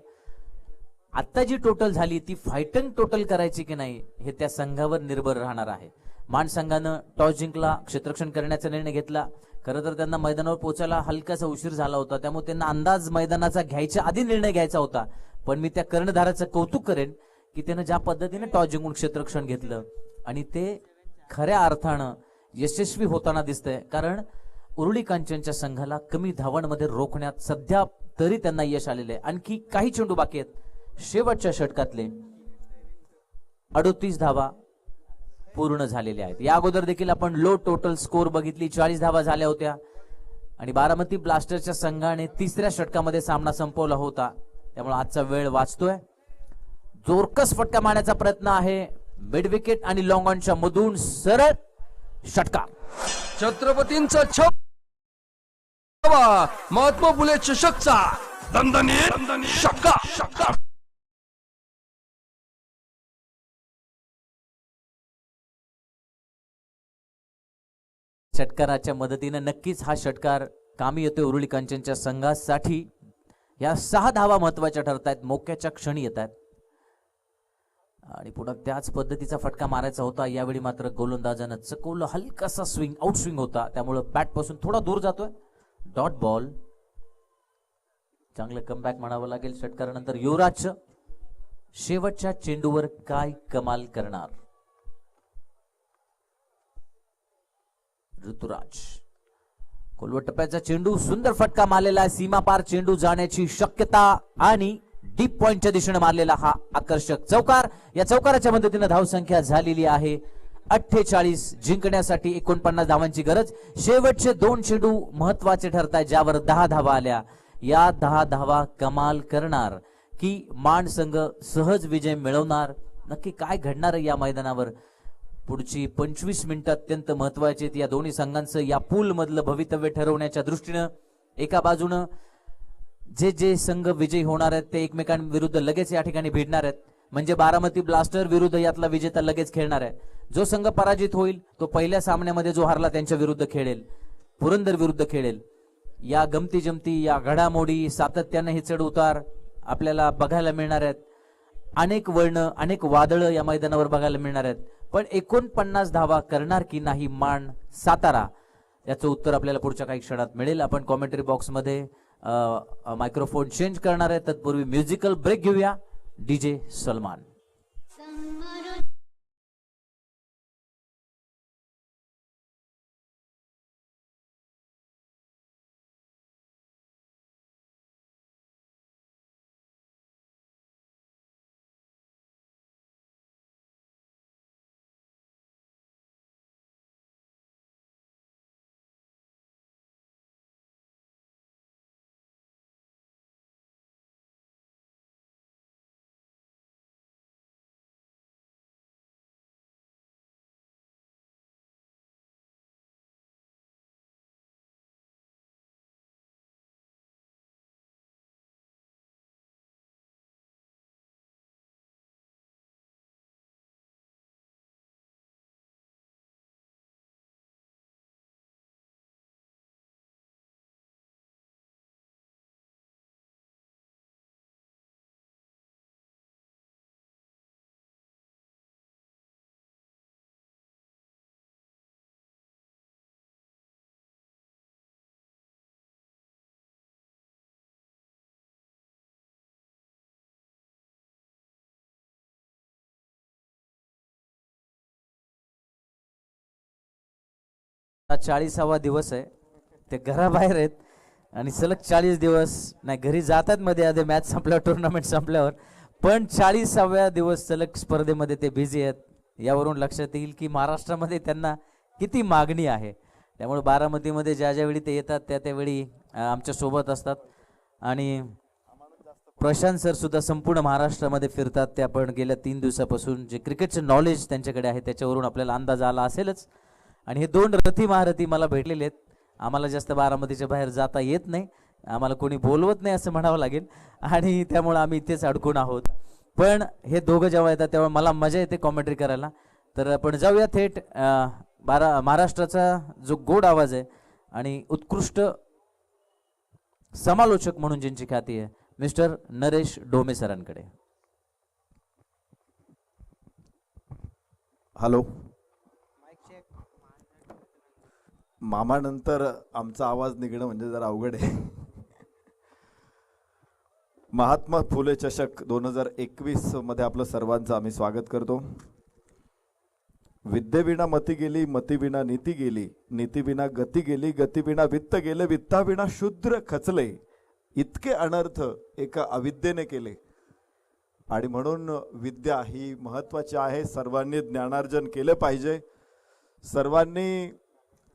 आता जी टोटल झाली ती फायटिंग टोटल करायची की नाही हे त्या संघावर निर्भर राहणार आहे. मान संघानं टॉस जिंकला, क्षेत्ररक्षण करण्याचा निर्णय घेतला. खरं तर त्यांना मैदानावर पोहोचायला हलकासा उशीर झाला होता, त्यामुळे त्यांना अंदाज मैदानाचा घ्यायच्या आधी निर्णय घ्यायचा होता. पण मी त्या कर्णधाराचं कौतुक करेन की त्यानं ज्या पद्धतीने टॉस जिंकून क्षेत्ररक्षण घेतलं आणि ते खऱ्या अर्थानं यशस्वी होताना दिसतंय. कारण उरुळी कांचनच्या संघाला कमी धावांमध्ये रोखण्यात सध्या तरी त्यांना यश आलेलं आहे. आणखी काही चेंडू बाकी आहेत. शेवटच्या षटकातले 38 धावा पूर्ण झालेल्या आहेत. या अगोदर देखील आपण लो टोटल स्कोर बघितली, 40 धावा झाल्या होत्या आणि बारामती ब्लास्टर्सच्या संघाने 3ऱ्या षटकामध्ये सामना संपवला होता. त्यामुळे आजचा वेळ वाचतोय. जोरकस फटका मारण्याचा प्रयत्न आहे. मिड विकेट आणि लॉंग ऑनच्या मधून सरळ षटकार.
छत्रपतींचा छावा महात्मा फुले चषकचा दणदणीत षटकार.
षटकाराच्या मदतीने नक्कीच हा षटकार कामी येतोय उरुळी कांचनच्या संघासाठी. या 6 धावा महत्वाच्या ठरत आहेत, मोक्याच्या क्षणी येत आहेत आणि पुन्हा त्याच पद्धतीचा फटका मारायचा होता. यावेळी मात्र गोलंदाजानं चकवलं. हलकासा स्विंग, आउट स्विंग होता, त्यामुळे बॅट पासून थोडा दूर जातोय. Dot ball. चांगलं कमबॅक म्हणावं लागेल. षटकारानंतर युवराज शेवटच्या चेंडूवर काय कमाल करणार. ऋतुराज खोलवट टप्प्याचा चेंडू, सुंदर फटका मारलेला, सीमा पार चेंडू जाण्याची शक्यता आणि डीप पॉइंटच्या दिशेने मारलेला हा आकर्षक चौकार. या चौकाराच्या मदतीने धावसंख्या झालेली आहे 48. जिंकण्यासाठी 49 धावांची गरज. शेवटचे 2 चेंडू महत्वाचे ठरतात ज्यावर 10 धावा आल्या. या 10 धावा कमाल करणार की मान संघ सहज विजय मिळवणार. नक्की काय घडणार या मैदानावर पुढची 25 मिनिटं अत्यंत महत्वाची आहेत या दोन्ही संघांचं या पूल मधलं भवितव्य ठरवण्याच्या दृष्टीनं. एका बाजूनं जे संघ विजयी होणार आहेत ते एकमेकांविरुद्ध लगेच या ठिकाणी भिडणार आहेत. म्हणजे बारामती ब्लास्टर विरुद्ध यातला विजेता लगेच खेळणार आहे. जो संघ पराजित होईल तो पहिल्या सामन्यामध्ये जो हारला त्यांच्या विरुद्ध खेळेल, पुरंदर विरुद्ध खेळेल. या गमती जमती, या घडामोडी, सातत्याने हे चढ उतार आपल्याला बघायला मिळणार आहेत. अनेक वळण, अनेक वादळ या मैदानावर बघायला मिळणार आहेत. पण 49 धावा करणार की नाही मान सातारा, याचं उत्तर आपल्याला पुढच्या काही क्षणात मिळेल. आपण कॉमेंटरी बॉक्समध्ये मायक्रोफोन चेंज करणार आहे. तत्पूर्वी म्युझिकल ब्रेक घेऊया. डीजे सलमान. हा 40वा दिवस आहे. ते घराबाहेर आहेत आणि सलग 40 दिवस नाही, घरी जातात मध्ये आधी मॅच संपल्यावर, टुर्नामेंट संपल्यावर, पण 40व्या दिवस सलग स्पर्धेमध्ये ते बिझी आहेत. यावरून लक्षात येईल की महाराष्ट्रामध्ये त्यांना किती मागणी आहे. त्यामुळे बारामतीमध्ये ज्या ज्यावेळी ते येतात त्यावेळी आमच्या सोबत असतात. आणि प्रशांत सर सुद्धा संपूर्ण महाराष्ट्रामध्ये फिरतात. ते आपण गेल्या 3 दिवसापासून जे क्रिकेटचं नॉलेज त्यांच्याकडे आहे त्याच्यावरून आपल्याला अंदाज आला असेलच. आणि हे 2 रथी महारथी मला भेटलेले आहेत. आम्हाला जास्त बारामतीच्या बाहेर जाता येत नाही, आम्हाला कोणी बोलवत नाही असं म्हणावं लागेल, आणि त्यामुळे आम्ही इथेच अडकून आहोत. पण हे दोघं जेव्हा येतात तेव्हा मला मजा येते कॉमेंट्री करायला. तर आपण जाऊया थेट महाराष्ट्राचा जो गोड आवाज आहे आणि उत्कृष्ट समालोचक म्हणून ज्यांची ख्याती आहे मिस्टर नरेश डोमे सरांकडे.
हॅलो. मामानंतर आमचा आवाज निघणं म्हणजे जरा अवघड आहे. महात्मा फुले चषक 2021 मध्ये आपलं सर्वांचं आम्ही स्वागत करतो. विद्येविना मती गेली, मतीविना नीती गेली, नीतीविना गती गेली, गतीविना वित्त गेले, वित्ताविना शूद्र खचले, इतके अनर्थ एका अविद्येने केले. आणि म्हणून विद्या ही महत्वाची आहे. सर्वांनी ज्ञानार्जन केले पाहिजे, सर्वांनी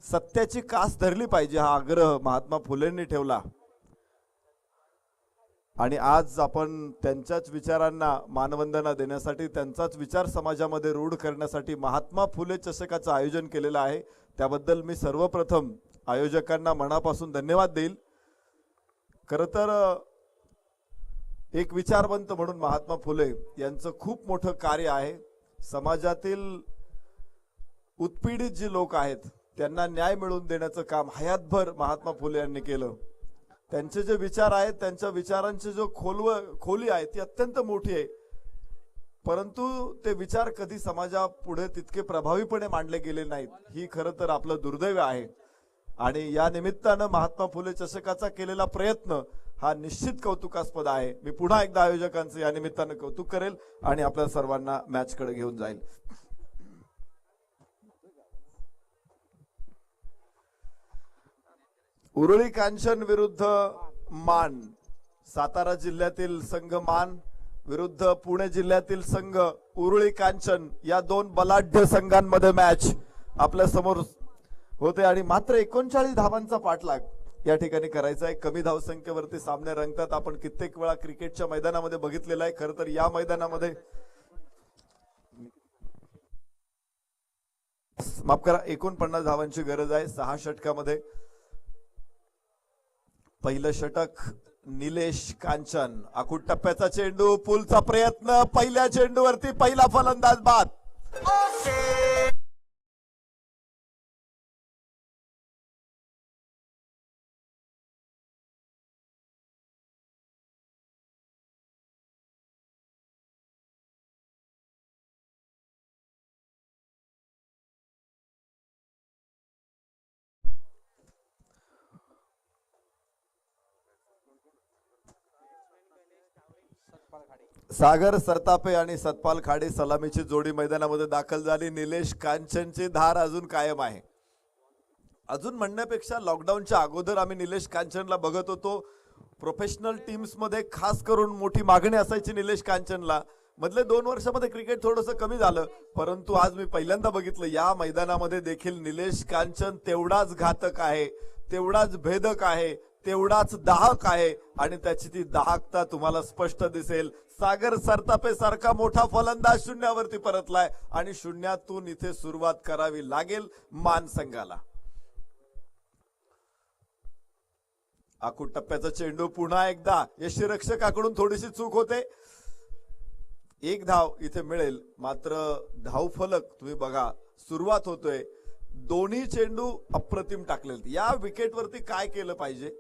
सत्याची कास धरली पाहिजे, हा आग्रह महात्मा फुलेंनी ठेवला. आणि आज आपण त्यांच्याच विचारांना मानवंदना देण्यासाठी, त्यांचाच विचार समाजामध्ये रूढ करण्यासाठी महात्मा फुले चषकाचं आयोजन केलेलं आहे. त्याबद्दल मी सर्वप्रथम आयोजकांना मनापासून धन्यवाद देईल. खरं तर एक विचारवंत म्हणून महात्मा फुले यांचं खूप मोठं कार्य आहे. समाजातील उत्पीडित जी लोक आहेत त्यांना न्याय मिळवून देण्याचं काम हयातभर महात्मा फुले यांनी केलं. त्यांचे जे विचार आहेत, त्यांच्या विचारांची जो खोली आहे ती अत्यंत मोठी आहे. परंतु ते विचार कधी समाजापुढे तितके प्रभावीपणे मांडले गेले नाहीत. ही खरं तर आपलं दुर्दैव आहे. आणि या निमित्तानं महात्मा फुले चषकाचा केलेला प्रयत्न हा निश्चित कौतुकास्पद आहे. मी पुन्हा एकदा आयोजकांचं या निमित्तानं कौतुक करेल आणि आपल्या सर्वांना मॅचकडे घेऊन जाईल. उरुळी कांचन विरुद्ध मान, सातारा जिल्ह्यातील संघ मान विरुद्ध पुणे जिल्ह्यातील संघ उरुळी कांचन, या 2 बलाढ्य संघांमध्ये मॅच आपल्या समोर होते. आणि मात्र 39 धावांचा पाठलाग या ठिकाणी करायचा आहे. कमी धावसंख्येवरती सामने रंगतात. आपण कित्येक वेळा क्रिकेटच्या मैदानामध्ये बघितलेलं आहे. खरं तर या मैदानामध्ये माफ करा, 49 धावांची गरज आहे 6 षटकामध्ये. पहिलं षटक निलेश कांचन. आखूड टप्प्याचा चेंडू, पुलचा प्रयत्न, पहिल्या चेंडूवरती पहिला फलंदाज बाद. सागर सरतापे आणि सतपाल खाडे सलामीची जोडी मैदानामध्ये दाखल झाली. निलेश कांचनची धार अजून कायम आहे. अजून म्हणण्यापेक्षा लॉकडाऊनच्या अगोदर आम्ही निलेश कांचनला बघत होतो. प्रोफेशनल टीम्स मध्ये खास करून मोठी मागणी असायची निलेश कांचनला. मधले 2 वर्षामध्ये क्रिकेट थोडंसं कमी झालं, परंतु आज मी पहिल्यांदा बघितलं या मैदानामध्ये देखील निलेश कांचन तेवढाच घातक आहे, तेवढाच भेदक आहे, तेवढाच दाहक आहे आणि त्याची ती दाहकता तुम्हाला स्पष्ट दिसेल. सागर सरतापे सारखा मोठा फलंदाज शून्यावरती परतलाय आणि शून्यातून इथे सुरुवात करावी लागेल मान संघाला. आखूड टप्प्याचा चेंडू पुन्हा एकदा यष्टीरक्षकाकडून थोडीशी चूक होते. 1 धाव इथे मिळेल, मात्र धावफलक तुम्ही बघा सुरुवात होतोय. दोन्ही चेंडू अप्रतिम टाकलेत. या विकेटवरती काय केलं पाहिजे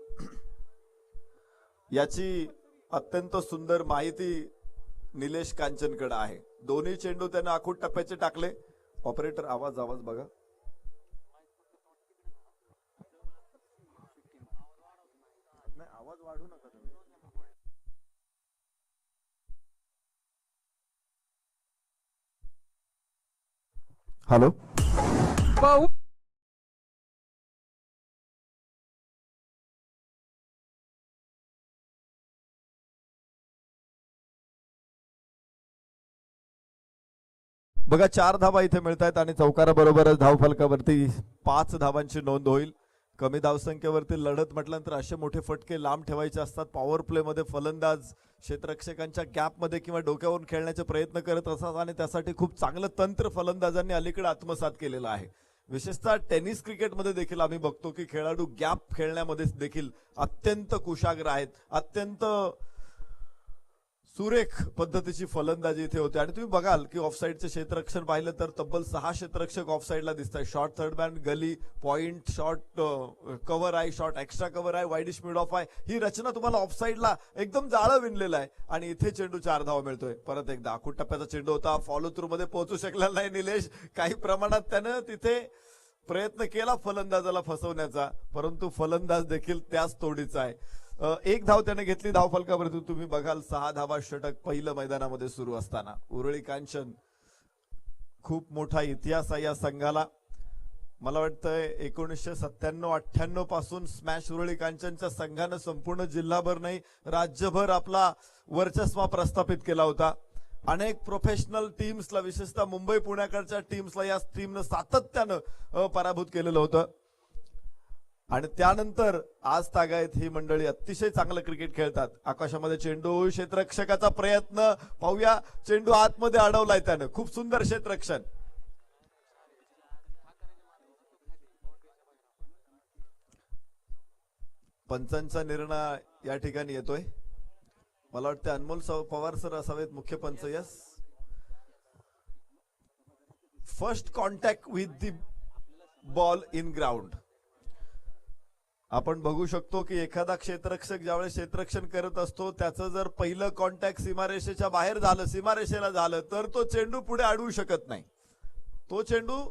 याची अत्यंत सुंदर माहिती निलेश कांचनकडे आहे. दोन्ही चेंडू त्याने आखूड टप्प्याचे टाकले. ऑपरेटर आवाज बघा. आवाज वाढू नका तुम्ही. हॅलो.
पाहू
बघा 4 धावा इथे मिळत आहेत आणि चौकाराबरोबरच धावफलकावरती 5 धावांची नोंद होईल. कमी धावसंख्येवरती लढत म्हटल्यानंतर असे मोठे फटके लांब ठेवायचे असतात. पॉवर प्ले मध्ये फलंदाज क्षेत्ररक्षकांच्या गॅपमध्ये किंवा डोक्यावरून खेळण्याचे प्रयत्न करत असतात आणि त्यासाठी खूप चांगलं तंत्र फलंदाजांनी अलीकडे आत्मसात केलेलं आहे. विशेषतः टेनिस क्रिकेटमध्ये देखील आम्ही बघतो की खेळाडू गॅप खेळण्यामध्ये देखील अत्यंत कुशाग्र आहेत. अत्यंत सुरेख पद्धतीची फलंदाजी इथे होते आणि तुम्ही बघाल की ऑफसाईडचे क्षेत्ररक्षण पाहिलं तर तब्बल 6 क्षेत्ररक्षक ऑफसाईडला दिसत आहेत. शॉर्ट थर्ड मॅन, गली, पॉइंट, शॉर्ट कव्हर आहे, शॉर्ट एक्स्ट्रा कव्हर आहे, वाईडिश मिड ऑफ आहे. ही रचना तुम्हाला ऑफसाईडला एकदम जाळं विणलेलं आहे आणि इथे चेंडू 4 धावा मिळतोय. परत एकदा आखूड टप्प्याचा चेंडू होता. फॉलो थ्रू मध्ये पोहोचू शकला नाही निलेश. काही प्रमाणात त्यानं तिथे प्रयत्न केला फलंदाजाला फसवण्याचा, परंतु फलंदाज देखील त्याच तोडीचा आहे. 1 धाव त्याने घेतली धावफलकावरती. तुम्ही बघाल 6 धावा षटक पहिलं मैदानामध्ये सुरू असताना. उरळी कांचन खूप मोठा इतिहास आहे या संघाला. मला वाटतंय 1997-98 पासून स्मॅश उरळी कांचनच्या संघानं संपूर्ण जिल्हाभर नाही राज्यभर आपला वर्चस्व प्रस्थापित केला होता. अनेक प्रोफेशनल टीम्सला, विशेषतः मुंबई पुण्याकडच्या टीम्सला या टीमनं सातत्यानं पराभूत केलेलं होतं आणि त्यानंतर आज तागायत ही मंडळी अतिशय चांगलं क्रिकेट खेळतात. आकाशामध्ये चेंडू, क्षेत्ररक्षकाचा प्रयत्न पाहूया. चेंडू आतमध्ये अडवलाय त्यानं. खूप सुंदर क्षेत्ररक्षण. पंचांचा निर्णय या ठिकाणी येतोय. मला वाटतं अनमोल पवार सर असावेत मुख्य पंच. Yes, first contact with the ball in ground. आपण बघू शकतो की एखादा क्षेत्ररक्षक ज्यावेळेस क्षेत्ररक्षण करत असतो त्याचं जर पहिलं कॉन्टॅक्ट सीमारेषेच्या बाहेर झालं, सीमारेषेला झालं, तर तो चेंडू पुढे अडवू शकत नाही. तो चेंडू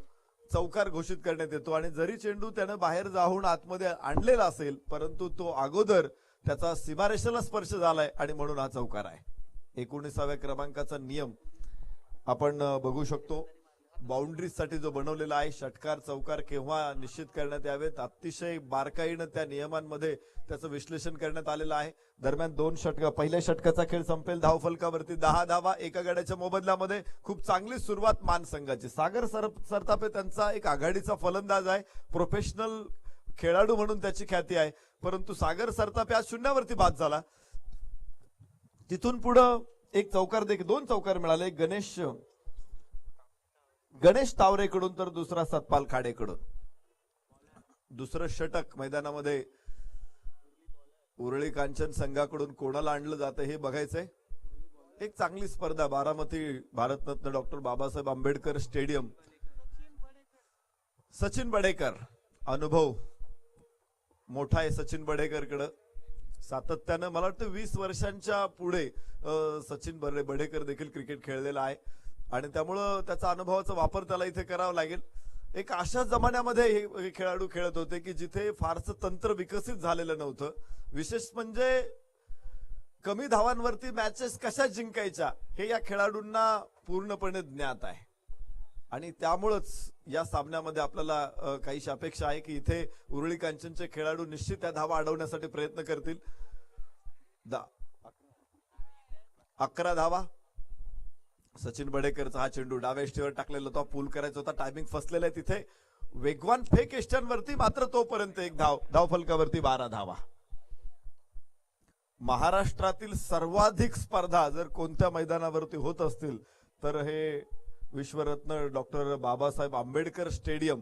चौकार घोषित करण्यात येतो आणि जरी चेंडू त्यानं बाहेर जाऊन आतमध्ये आणलेला असेल परंतु तो अगोदर त्याचा सीमारेषेला स्पर्श झालाय आणि म्हणून हा चौकार आहे. 19व्या क्रमांकाचा नियम आपण बघू शकतो. बाउंड्रीसाठी जो बनवलेला आहे, षटकार चौकार केव्हा निश्चित करण्यात यावेत, अतिशय बारकाईनं त्या नियमांमध्ये त्याचं विश्लेषण करण्यात आलेलं आहे. दरम्यान 2 षटक, पहिल्या षटकाचा खेळ संपेल. धावफलकावरती 10 धावा एका गड्याच्या मोबदल्यामध्ये. खूप चांगली सुरुवात मान संघाची. सागर सरतापे त्यांचा एक आघाडीचा फलंदाज आहे. प्रोफेशनल खेळाडू म्हणून त्याची ख्याती आहे, परंतु सागर सरतापे आज शून्यावरती बाद झाला. तिथून पुढे एक चौकार देखील, 2 चौकार मिळाले. गणेश गणेश तावरेकडून तर दुसरा सतपाल खाडेकडून. दुसरं षटक मैदानामध्ये उरळी कांचन संघाकडून कोणाला आणलं जातं हे बघायचंय. एक चांगली स्पर्धा बारामती भारतरत्न डॉक्टर बाबासाहेब आंबेडकर स्टेडियम. सचिन बडेकर, अनुभव मोठा आहे सचिन बडेकरकडं. सातत्यानं मला वाटतं 20 वर्षांच्या पुढे सचिन बडेकर देखील क्रिकेट खेळलेला आहे आणि त्यामुळं त्याचा अनुभवाचा वापर त्याला इथे करावा लागेल. एक अशा जमान्यामध्ये हे खेळाडू खेळत होते की जिथे फारसं तंत्र विकसित झालेलं नव्हतं. विशेष म्हणजे कमी धावांवरती मॅचेस कशा जिंकायच्या हे या खेळाडूंना पूर्णपणे ज्ञात आहे आणि त्यामुळंच या सामन्यामध्ये आपल्याला काहीशी अपेक्षा आहे की इथे उरळी कांचनचे खेळाडू निश्चित त्या धावा अडवण्यासाठी प्रयत्न करतील. 11 धावा. सचिन बडेकरचा हा चेंडू डाव्या यष्टीवर टाकलेला होता, पूल करायचा होता, टायमिंग फसलेला आहे तिथे. वेगवान फेक यष्ट्यांवरती मात्र तोपर्यंत एक धावफलकावरती 12 धावा. महाराष्ट्रातील सर्वाधिक स्पर्धा जर कोणत्या मैदानावरती होत असतील तर हे विश्वरत्न डॉक्टर बाबासाहेब आंबेडकर स्टेडियम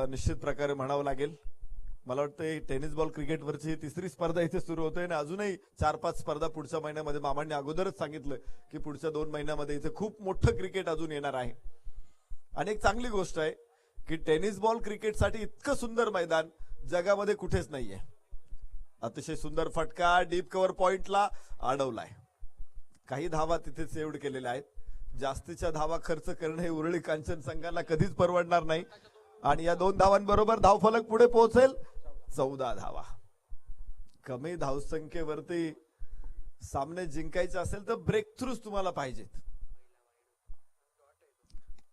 निश्चित प्रकारे म्हणावं लागेल. मला वाटतं टेनिस बॉल क्रिकेटवरची ही तिसरी स्पर्धा इथे सुरू होते आणि अजूनही 4-5 स्पर्धा पुढच्या महिन्यामध्ये मामांनी अगोदरच सांगितलं की पुढच्या 2 महिन्यामध्ये इथे खूप मोठं क्रिकेट अजून येणार आहे. आणि एक चांगली गोष्ट आहे की टेनिस बॉल क्रिकेटसाठी इतकं सुंदर मैदान जगामध्ये कुठेच नाहीये. अतिशय सुंदर फटका डीप कव्हर पॉइंटला अडवलाय. काही धावा तिथे सेव्ड केलेल्या आहेत. जास्तीच्या धावा खर्च करणं हे उरळी कांचन संघाला कधीच परवडणार नाही आणि या 2 धावांबरोबर धावफलक पुढे पोहोचेल. 14 धावा. कमी धावसंख्येवरती सामने जिंकायचे असेल तर ब्रेक थ्रूच तुम्हाला पाहिजेत.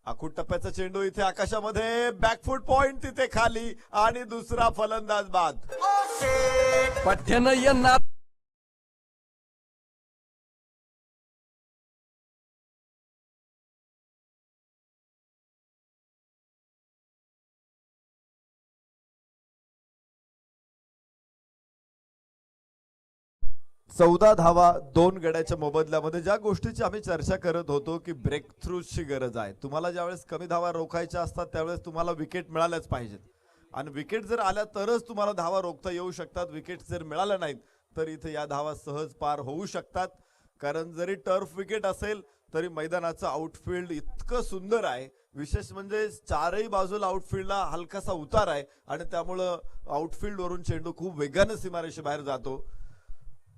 आखूड टप्प्याचा चेंडू इथे आकाशामध्ये, बॅकफूट पॉइंट तिथे खाली आणि दुसरा फलंदाज बाद.
पठ्यानं यांना
14 धावा 2 गड्याच्या मोबदल्यामध्ये. ज्या गोष्टीची आम्ही चर्चा करत होतो की ब्रेक थ्रूची गरज आहे. तुम्हाला ज्यावेळेस कमी धावा रोखायच्या असतात त्यावेळेस तुम्हाला विकेट मिळाल्याच पाहिजेत आणि विकेट जर आल्या तरच तुम्हाला धावा रोखता येऊ शकतात. विकेट जर मिळाल्या नाहीत तर इथे या धावा सहज पार होऊ शकतात. कारण जरी टर्फ विकेट असेल तरी मैदानाचं आउटफील्ड इतकं सुंदर आहे. विशेष म्हणजे 4ही बाजूला आउटफील्डला हलकासा उतार आहे आणि त्यामुळं आउटफील्ड वरून चेंडू खूप वेगाने सीमारेषे बाहेर जातो.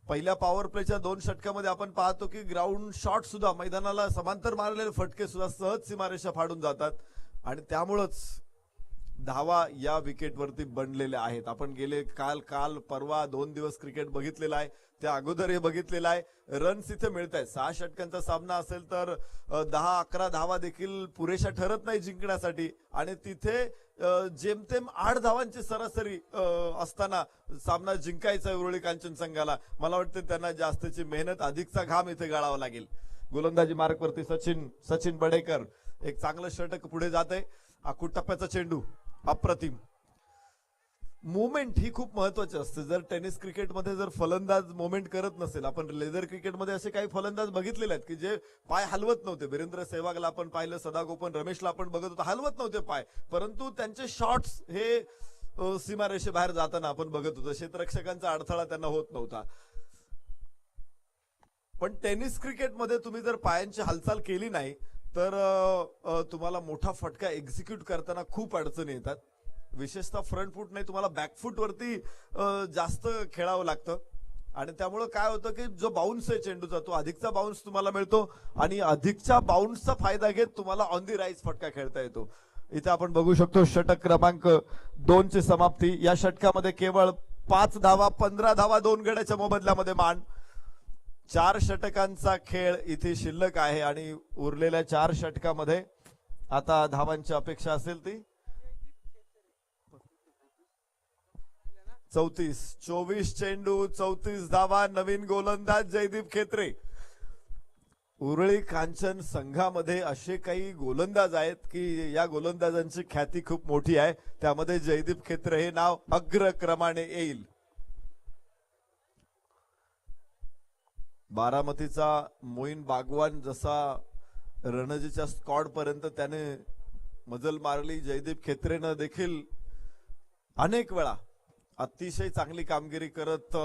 पहिल्या पॉवर प्लेच्या 2 षटकामध्ये आपण पाहतो की ग्राउंड शॉट सुद्धा मैदानाला समांतर मारलेले फटके सुद्धा सहज सीमारेषा फाडून जातात आणि त्यामुळंच धावा या विकेटवरती बनलेल्या आहेत. आपण गेले काल परवा 2 दिवस क्रिकेट बघितलेलं आहे. त्या अगोदर हे बघितलेलं आहे. रन्स इथे मिळत आहेत. 6 षटकांचा सामना असेल तर 10-11 धावा देखील पुरेशा ठरत नाही जिंकण्यासाठी आणि तिथे जेमतेम 8 धावांची सरासरी असताना सामना जिंकायचा आहे उरळी कांचन संघाला. मला वाटतं त्यांना जास्तीची मेहनत अधिकचा घाम इथे गाळावा लागेल. गोलंदाजी मार्कवरती सचिन बडेकर. एक चांगलं षटक पुढे जात आहे. आखूड टप्प्याचा चेंडू अप्रतिम. मुवमेंट ही खूप महत्वाची असते. जर टेनिस क्रिकेटमध्ये जर फलंदाज मुवमेंट करत नसेल, आपण लेदर क्रिकेटमध्ये असे काही फलंदाज बघितलेले आहेत की जे पाय हलवत नव्हते. वीरेंद्र सेहवागला आपण पाहिलं, सदागोपन रमेशला आपण बघत होतो, हलवत नव्हते पाय, परंतु त्यांचे शॉट्स हे सीमारेषे बाहेर जाताना आपण बघत होतो. क्षेत्ररक्षकांचा अडथळा त्यांना होत नव्हता. पण टेनिस क्रिकेटमध्ये तुम्ही जर पायांची हालचाल केली नाही तर तुम्हाला मोठा फटका एक्झिक्यूट करताना खूप अडचणी येतात. विशेषतः फ्रंट फूट नाही, तुम्हाला बॅकफूट वरती जास्त खेळावं लागतं आणि त्यामुळे काय होतं की जो बाउन्स आहे चेंडूचा तो अधिकचा बाउन्स तुम्हाला मिळतो आणि अधिकच्या बाउन्सचा फायदा घेत तुम्हाला ऑन दी राईज फटका खेळता येतो. इथे आपण बघू शकतो षटक क्रमांक 2 ची समाप्ती. या षटकामध्ये केवळ 5 धावा, 15 धावा 2 गड्याच्या मोबदल्यामध्ये मान. 4 षटकांचा खेळ इथे शिल्लक आहे आणि उरलेल्या 4 षटकामध्ये आता धावांची अपेक्षा असेल ती 34. 24 चेंडू 34 धावा. नवीन गोलंदाज जयदीप खेत्रे. उरळी कांचन संघामध्ये असे काही गोलंदाज आहेत की या गोलंदाजांची ख्याती खूप मोठी आहे. त्यामध्ये जयदीप खेत्रे हे नाव अग्रक्रमाने येईल. बारामतीचा मोईन बागवान जसा रणजीच्या स्कॉड पर्यंत त्याने मजल मारली. जयदीप खेत्रेनं देखील अनेक वेळा अतिशय चांगली कामगिरी करत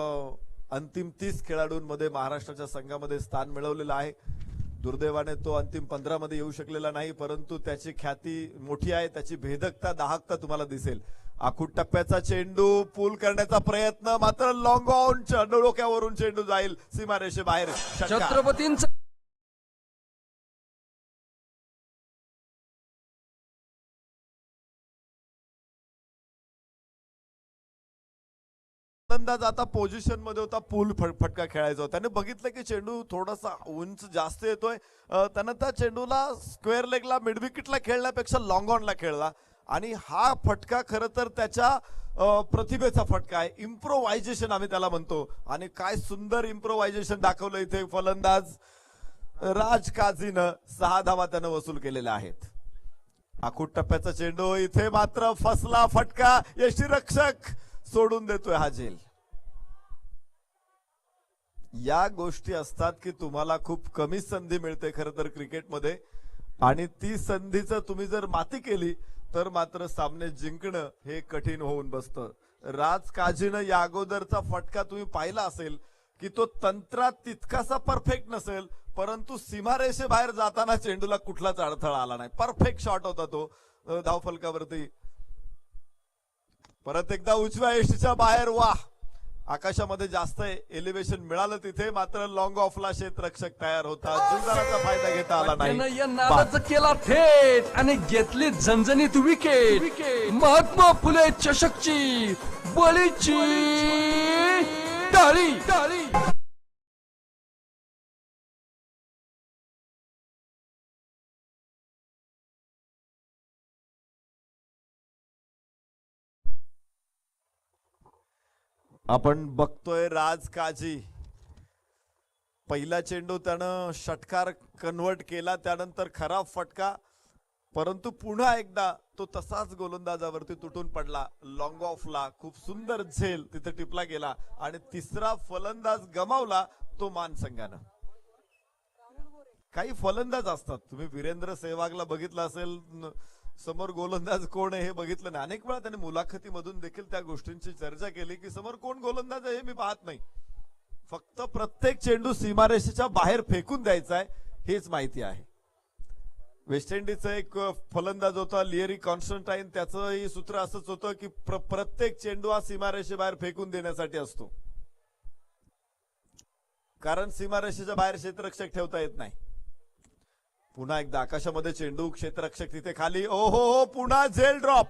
अंतिम 30 खेळाडूंमध्ये महाराष्ट्राच्या संघामध्ये स्थान मिळवलेलं आहे. दुर्दैवाने तो अंतिम 15 मध्ये येऊ शकलेला नाही, परंतु त्याची ख्याती मोठी आहे, त्याची भेदकता दाहकता तुम्हाला दिसेल. आखूड टप्प्याचा चेंडू पूल करण्याचा प्रयत्न, मात्र लॉंग ऑन डोक्यावरून चेंडू जाईल सीमारेषेबाहेर. षटकार.
छत्रपतींचा
फलंदाज आता पोझिशन मध्ये होता, पूल फटका खेळायचा होता. त्याने बघितलं की चेंडू थोडासा उंच जास्त येतोय, त्यानं त्या चेंडूला स्क्वेअर लेगला मिड विकेटला खेळण्यापेक्षा लॉंग ऑनला खेळला आणि हा फटका खरं तर त्याच्या प्रतिभेचा फटका आहे. इम्प्रोव्हायझेशन आम्ही त्याला म्हणतो आणि काय सुंदर इम्प्रोव्हायझेशन दाखवलं इथे फलंदाज राज काझीनं. 6 धावा त्यानं वसूल केलेल्या आहेत. आखूड टप्प्याचा चेंडू इथे मात्र फसला फटका, यष्टीरक्षक सोडून देतोय हा झेल. या गोष्टी असतात की तुम्हाला खूप कमी संधी मिळते खरं तर क्रिकेटमध्ये, आणि ती संधीचं तुम्ही जर माती केली तर मात्र सामने जिंकणं हे कठीण होऊन बसतं. राज काझीनं या अगोदरचा फटका तुम्ही पाहिला असेल की तो तंत्रात तितकासा परफेक्ट नसेल, परंतु सीमारेषे बाहेर जाताना चेंडूला कुठलाच अडथळा आला नाही. परफेक्ट शॉट होता तो धावफलकावरती. परत एकदा उजव्या यष्टीच्या बाहेर. वाह, आकाशामध्ये जास्त एलिव्हेशन मिळालं तिथे, मात्र लॉंग ऑफला क्षेत्ररक्षक तयार होता. झुंजाराचा फायदा घेता आला नाही.
या नादाचं केला थेट आणि घेतली झणझणीत विकेट. महात्मा फुले चषकची बळीची टाळी टाळी.
आपण बघतोय राज काझी, पहिला चेंडू त्यानं षटकार कन्वर्ट केला, त्यानंतर खराब फटका, परंतु पुन्हा एकदा तो तसाच गोलंदाजावरती तुटून पडला. लॉंग ऑफला खूप सुंदर झेल तिथे टिपला गेला आणि तिसरा फलंदाज गमावला तो मान संघानं. काही फलंदाज असतात, तुम्ही वीरेंद्र सेहवागला बघितलं असेल, समोर गोलंदाज कोण आहे हे बघितलं नाही. अनेक वेळा त्याने मुलाखतीमधून देखील त्या गोष्टींची चर्चा केली की समोर कोण गोलंदाज आहे हे मी पाहत नाही, फक्त प्रत्येक चेंडू सीमारेषेच्या बाहेर फेकून द्यायचा आहे हेच माहिती आहे. वेस्ट इंडिजचा एक फलंदाज होता लिएरी कॉन्स्टंटाईन, त्याचंही सूत्र असंच होतं की प्रत्येक चेंडू हा सीमारेषेबाहेर फेकून देण्यासाठी असतो, कारण सीमारेषेच्या बाहेर क्षेत्ररक्षक ठेवता येत नाही. पुन्हा एकदा आकाशामध्ये चेंडू, क्षेत्ररक्षक तिथे खाली. ओहो, पुन्हा झेल ड्रॉप,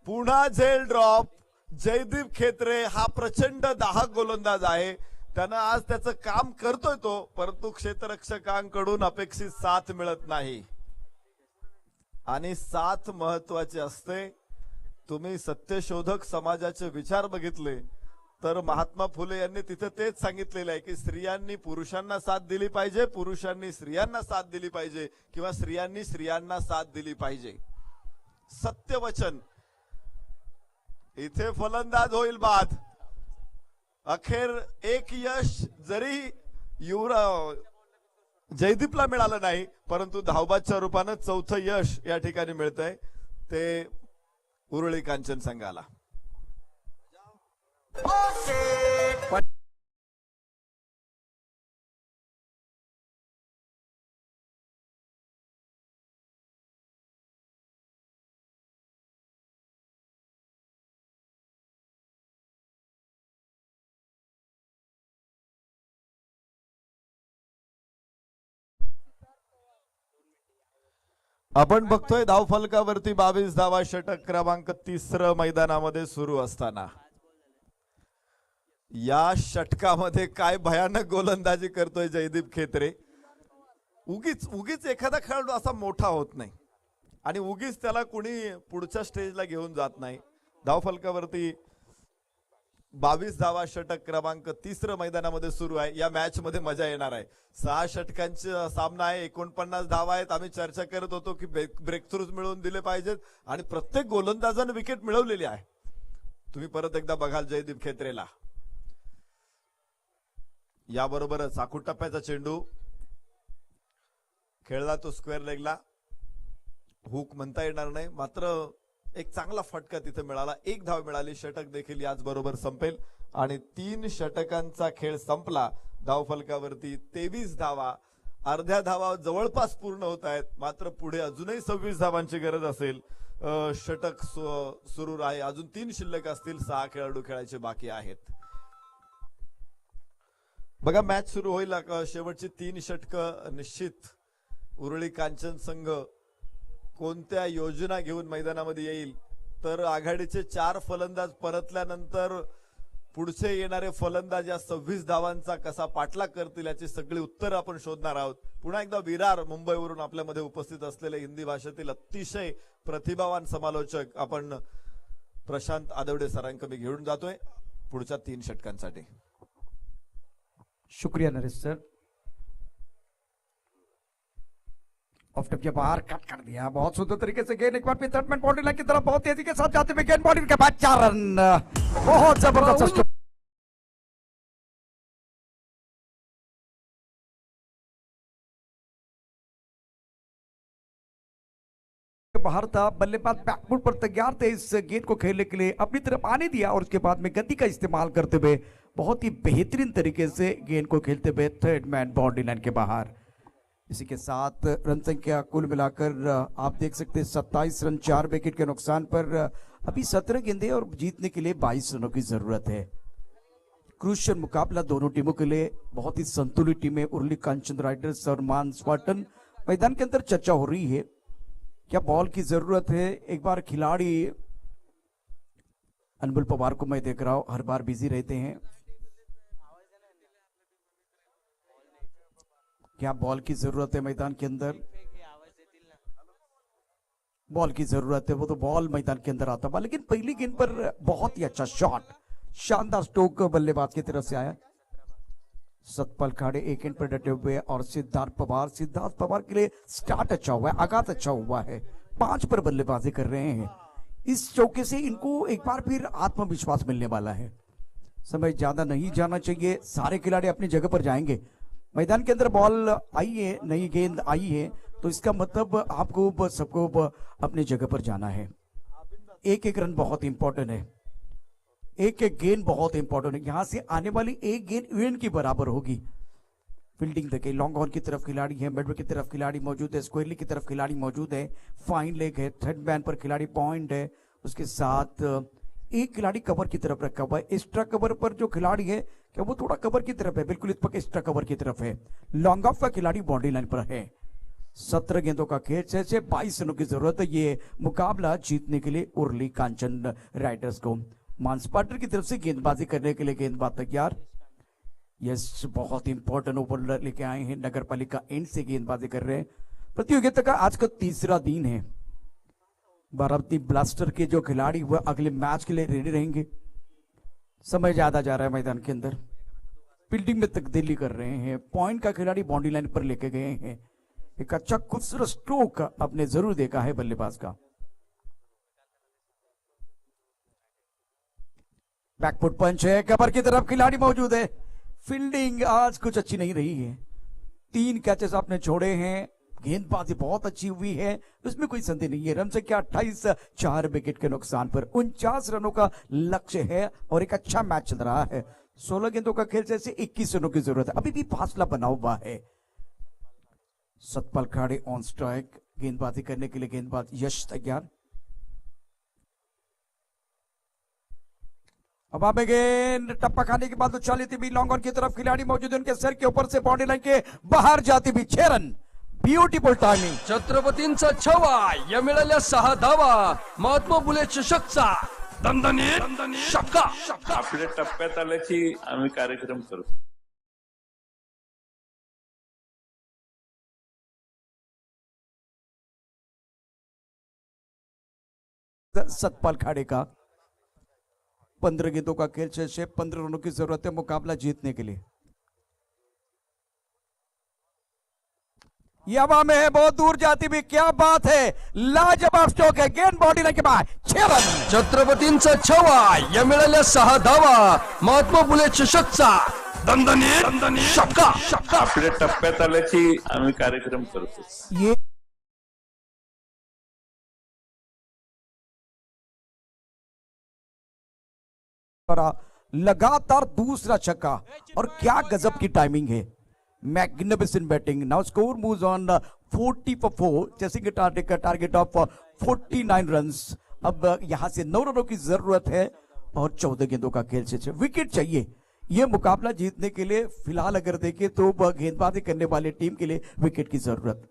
पुन्हा झेल ड्रॉप. जयदीप खेत्रे हा प्रचंड दाहक गोलंदाज आहे, त्यानं आज त्याचं काम करतोय तो, परंतु क्षेत्ररक्षकांकडून अपेक्षित साथ मिळत नाही आणि साथ महत्वाची असते. तुम्ही सत्यशोधक समाजाचे विचार बघितले तर महात्मा फुले यांनी तिथे तेच सांगितलेलं आहे की स्त्रियांनी पुरुषांना साथ दिली पाहिजे, पुरुषांनी स्त्रियांना साथ दिली पाहिजे, किंवा स्त्रियांनी स्त्रियांना साथ दिली पाहिजे. सत्यवचन. इथे फलंदाज होईल बाद. अखेर एक यश जरी जयदीपला मिळालं नाही, परंतु धावबादच्या रूपानं चौथं यश या ठिकाणी मिळतंय, ते उरुळी कांचन संघाला. आपण बघतोय धावफलकावरती 22 धावा, षटक क्रमांक 3 मैदानामध्ये सुरू असताना या षटकामध्ये काय भयानक गोलंदाजी करतोय जयदीप खेत्रे. उगीच एखादा खेळाडू असा मोठा होत नाही आणि उगीच त्याला कुणी पुढच्या स्टेजला घेऊन जात नाही. धावफलकावरती 22 धावा, षटक क्रमांक 3 मैदानामध्ये सुरू आहे. या मॅच मध्ये मजा येणार आहे. 6 षटकांचा सामना आहे, 49 धावा आहेत. आम्ही चर्चा करत होतो की ब्रेक थ्रूज मिळवून दिले पाहिजेत आणि प्रत्येक गोलंदाजाने विकेट मिळवलेली आहे. तुम्ही परत एकदा बघाल जयदीप खेत्रेला. याबरोबरच आखूड टप्प्याचा चेंडू खेळला तो स्क्वेअर लेगला, हुक म्हणता येणार नाही, मात्र एक चांगला फटका तिथे मिळाला. 1 धाव मिळाली. षटक देखील याच बरोबर संपेल आणि 3 षटकांचा खेळ संपला. धावफलकावरती 23 धावा, अर्ध्या धावा जवळपास पूर्ण होत आहेत, मात्र पुढे अजूनही 26 धावांची गरज असेल. षटक सुरू आहे, अजून 3 शिल्लक असतील, 6 खेळाडू खेळायचे बाकी आहेत. बघा मॅच सुरू होईल. शेवटची 3 षटक निश्चित उरळी कांचन संघ कोणत्या योजना घेऊन मैदानामध्ये येईल, तर आघाडीचे 4 फलंदाज परतल्यानंतर पुढचे येणारे फलंदाज या 26 धावांचा कसा पाठलाग करतील याची सगळी उत्तर आपण शोधणार आहोत. पुन्हा एकदा विरार मुंबईवरून आपल्यामध्ये उपस्थित असलेले हिंदी भाषेतील अतिशय प्रतिभावान समालोचक आपण प्रशांत आदवडे सरांक मी घेऊन जातोय पुढच्या 3 षटकांसाठी.
शुक्रिया नरेश सर. ऑफ टप के बाहर कट कर दिया, बहुत सुंदर तरीके से गेंद एक बार फिर थर्ड मैन बाउंड्री लाइन की तरफ बहुत तेजी के साथ जाते हुए गेंद बाउंड्री के बाद 4 रन, बहुत जबरदस्त बाहर था. बल्लेबाज बैकफुट पर तैयार थे इस गेंद को खेलने के लिए, अपनी तरफ आने दिया और उसके बाद में गति का इस्तेमाल करते हुए बहुत ही बेहतरीन तरीके से गेंद को खेलते हुए थर्ड मैन बाउंड्री लाइन के बाहर. इसी के साथ रन संख्या कुल मिलाकर आप देख सकते हैं 27 रन 4 विकेट के नुकसान पर अभी 17 गेंदें और जीतने के लिए 22 रनों की जरूरत है. क्रूशियल मुकाबला दोनों टीमों के लिए. बहुत ही संतुलित टीमें उरली कांचन राइडर्स और मान स्वाटन. मैदान के अंदर चर्चा हो रही है क्या बॉल की जरूरत है. एक बार खिलाड़ी अनमोल पवार को मैं देख रहा हूं, हर बार बिजी रहते हैं. क्या बॉल की जरूरत है मैदान के अंदर? बॉल की जरूरत है, वो तो बॉल मैदान के अंदर आता हुआ, लेकिन पहली गेंद पर बहुत ही अच्छा शॉट, शानदार स्ट्रोक बल्लेबाज की तरफ से आया. सतपाल खाड़े एक एंड पर डटे हुए और सिद्धार्थ पवार के लिए स्टार्ट अच्छा हुआ है, आगाज अच्छा हुआ है. 5 पर बल्लेबाजी कर रहे हैं. इस चौके से इनको एक बार फिर आत्मविश्वास मिलने वाला है. समय ज्यादा नहीं जाना चाहिए, सारे खिलाड़ी अपनी जगह पर जाएंगे. मैदान के अंदर बॉल आई है, नई गेंद आई है, तो इसका मतलब आपको सबको अपनी जगह पर जाना है. एक रन बहुत इंपॉर्टेंट है, एक गेंद बहुत इंपॉर्टेंट है. यहां से आने वाली एक गेंद इवेंट की बराबर होगी. फील्डिंग देखिए, लॉन्ग ऑन की तरफ खिलाड़ी है, मिडवे की तरफ खिलाड़ी मौजूद है, स्क्वेयरली की तरफ खिलाड़ी मौजूद है, फाइन लेग है, थर्ड मैन पर खिलाड़ी पॉइंट है. उसके साथ एक खिलाड़ी कवर की तरफ रखा हुआ है. एक्स्ट्रा कवर पर जो खिलाड़ी है क्या वो थोड़ा कवर की तरफ है, बिल्कुल इस पर एक्स्ट्रा कवर की तरफ है. लॉन्ग ऑफ का खिलाड़ी बाउंड्री लाइन पर है. 17 गेंदों का खेल, 22 रनों की जरूरत है ये मुकाबला जीतने के लिए उरली कांचन राइडर्स को. मानसपाटर की तरफ से गेंदबाजी करने के लिए गेंदबाज तैयार. यस, बहुत इंपॉर्टेंट ओवर लेके आए हैं, नगर पालिका एंड से गेंदबाजी कर रहे हैं. प्रतियोगिता का आज का 3रा दिन है. बारामती ब्लास्टर के जो खिलाड़ी वह अगले मैच के लिए रेडी रहेंगे. समय ज्यादा जा रहा है मैदान के अंदर, फील्डिंग में तब्दीली कर रहे हैं. पॉइंट का खिलाड़ी बाउंड्री लाइन पर लेके गए हैं. एक अच्छा खूबसूरत स्ट्रोक आपने जरूर देखा है बल्लेबाज का. बैकफुट पंच है, कवर की तरफ खिलाड़ी मौजूद है. फील्डिंग आज कुछ अच्छी नहीं रही है. 3 कैचेस आपने छोड़े हैं, गेंदबाजी बहुत अच्छी हुई है, उसमें कोई संदेह नहीं है. रन संख्या 28, 4 विकेट के नुकसान पर 49 रनों का लक्ष्य है और एक अच्छा मैच चल रहा है. 16 गेंदों का खेल से 21 रनों की जरूरत है. अभी भी फासला बना हुआ है. सतपाल खाड़े ऑन स्ट्राइक, गेंदबाजी करने के लिए गेंदबाज यश तैयार. अब आप गेंद टप्पा खाने के बाद उछाली थी लॉन्ग ऑन की तरफ खिलाड़ी मौजूद है, उनके सर के ऊपर से बाउंड्री लाइन के बाहर जाती भी 6 रन. Beautiful timing.
छत्रपतींचा छवा, या मिळाल्या 6 धावा. महात्मा फुले चषकचा दणदणीत षटका.
आपल्या टप्प्यात आल्याची आम्ही कार्यक्रम करू.
सतपाल खाड़े का 15 गेंदों का खेल, 15 रनों की जरूरत है मुकाबला जीतने के लिए. हवा में है, बहुत दूर जाती भी, क्या बात है, लाजवाब स्ट्रोक है. गेंद बॉडी लाइन के बाद 6 रन.
छत्रपतींचा छवा, या मिळाल्या 6 धावा. महात्मा फुले चषकचा दणदणीत शक्का शक्का
आपल्या टप्प्यात आल्याची आम्ही कार्यक्रम करतो.
ये लगातार दूसरा छक्का और क्या गजब की टाइमिंग है. Magnificent batting. Now score moves on 40 for 4, chasing target of 49 runs. अब यहां से 9 रनों की जरूरत है और 14 गेंदों का खेल से विकेट चाहिए. यह मुकाबला जीतने के लिए फिलहाल अगर देखें तो गेंदबाजी करने वाली टीम के लिए विकेट की जरूरत.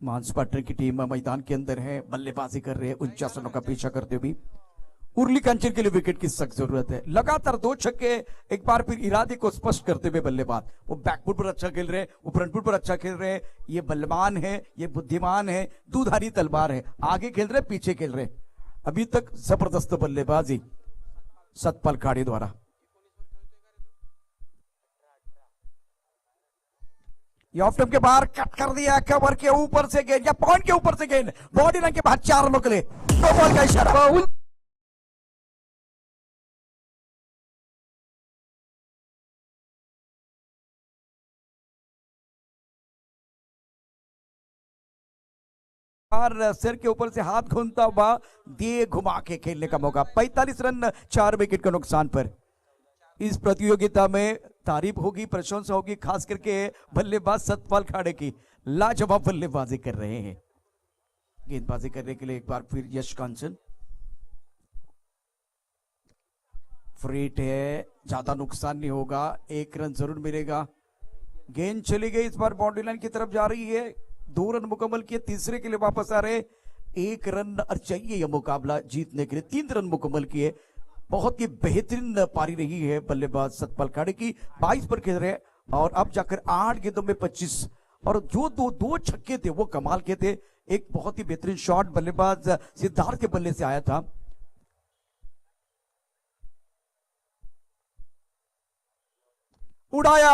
मांस पाटकर की टीम मैदान के अंदर है, बल्लेबाजी कर रहे हैं 49 रनों का पीछा करते हुए. उर्ली कंचन के लिए विकेट की सख्त जरूरत है. लगातार 2 छक्के एक बार फिर इरादे को स्पष्ट करते हुए बल्लेबाज. वो बैकफुट पर अच्छा खेल रहे हैं, वो फ्रंट फुट पर अच्छा खेल रहे हैं. ये बलवान है, ये बुद्धिमान है, दुधारी तलवार है. आगे खेल रहे, पीछे खेल रहे. अभी तक जबरदस्त बल्लेबाजी सतपाल खाड़े द्वारा. ये ऑफ स्टंप के बाहर कट कर दिया. कवर के ऊपर से गेंद या पॉइंट के ऊपर से गेंद बॉडी लाइन के बाहर 4 रनों के लिए. नो बॉल का इशारा. सिर के ऊपर से हाथ घूमता हुआ दिए घुमा के खेलने का मौका. 45 रन 4 विकेट का नुकसान पर. इस प्रतियोगिता में तारीफ होगी, प्रशंसा होगी, खास करके बल्लेबाज सतपाल खाड़े की. लाजवाब बल्लेबाजी कर रहे हैं. गेंदबाजी करने के लिए एक बार फिर यश कांचन. फ्रीट है, ज्यादा नुकसान नहीं होगा, 1 रन जरूर मिलेगा. गेंद चली गई, इस बार बाउंड्री लाइन की तरफ जा रही है. 2 रन मुकम्मल किए, तीसरे के लिए वापस आ रहे. 1 रन और चाहिए यह मुकाबला जीतने के लिए. 3 रन मुकम्मल किए. बहुत ही बेहतरीन पारी रही है बल्लेबाज सतपाल खाड़े की. 22 पर खेल रहे और अब जाकर 8 गेंदों में 25. और जो दो छक्के थे वो कमाल के थे. एक बहुत ही बेहतरीन शॉट बल्लेबाज सिद्धार्थ के बल्ले से आया था. उड़ाया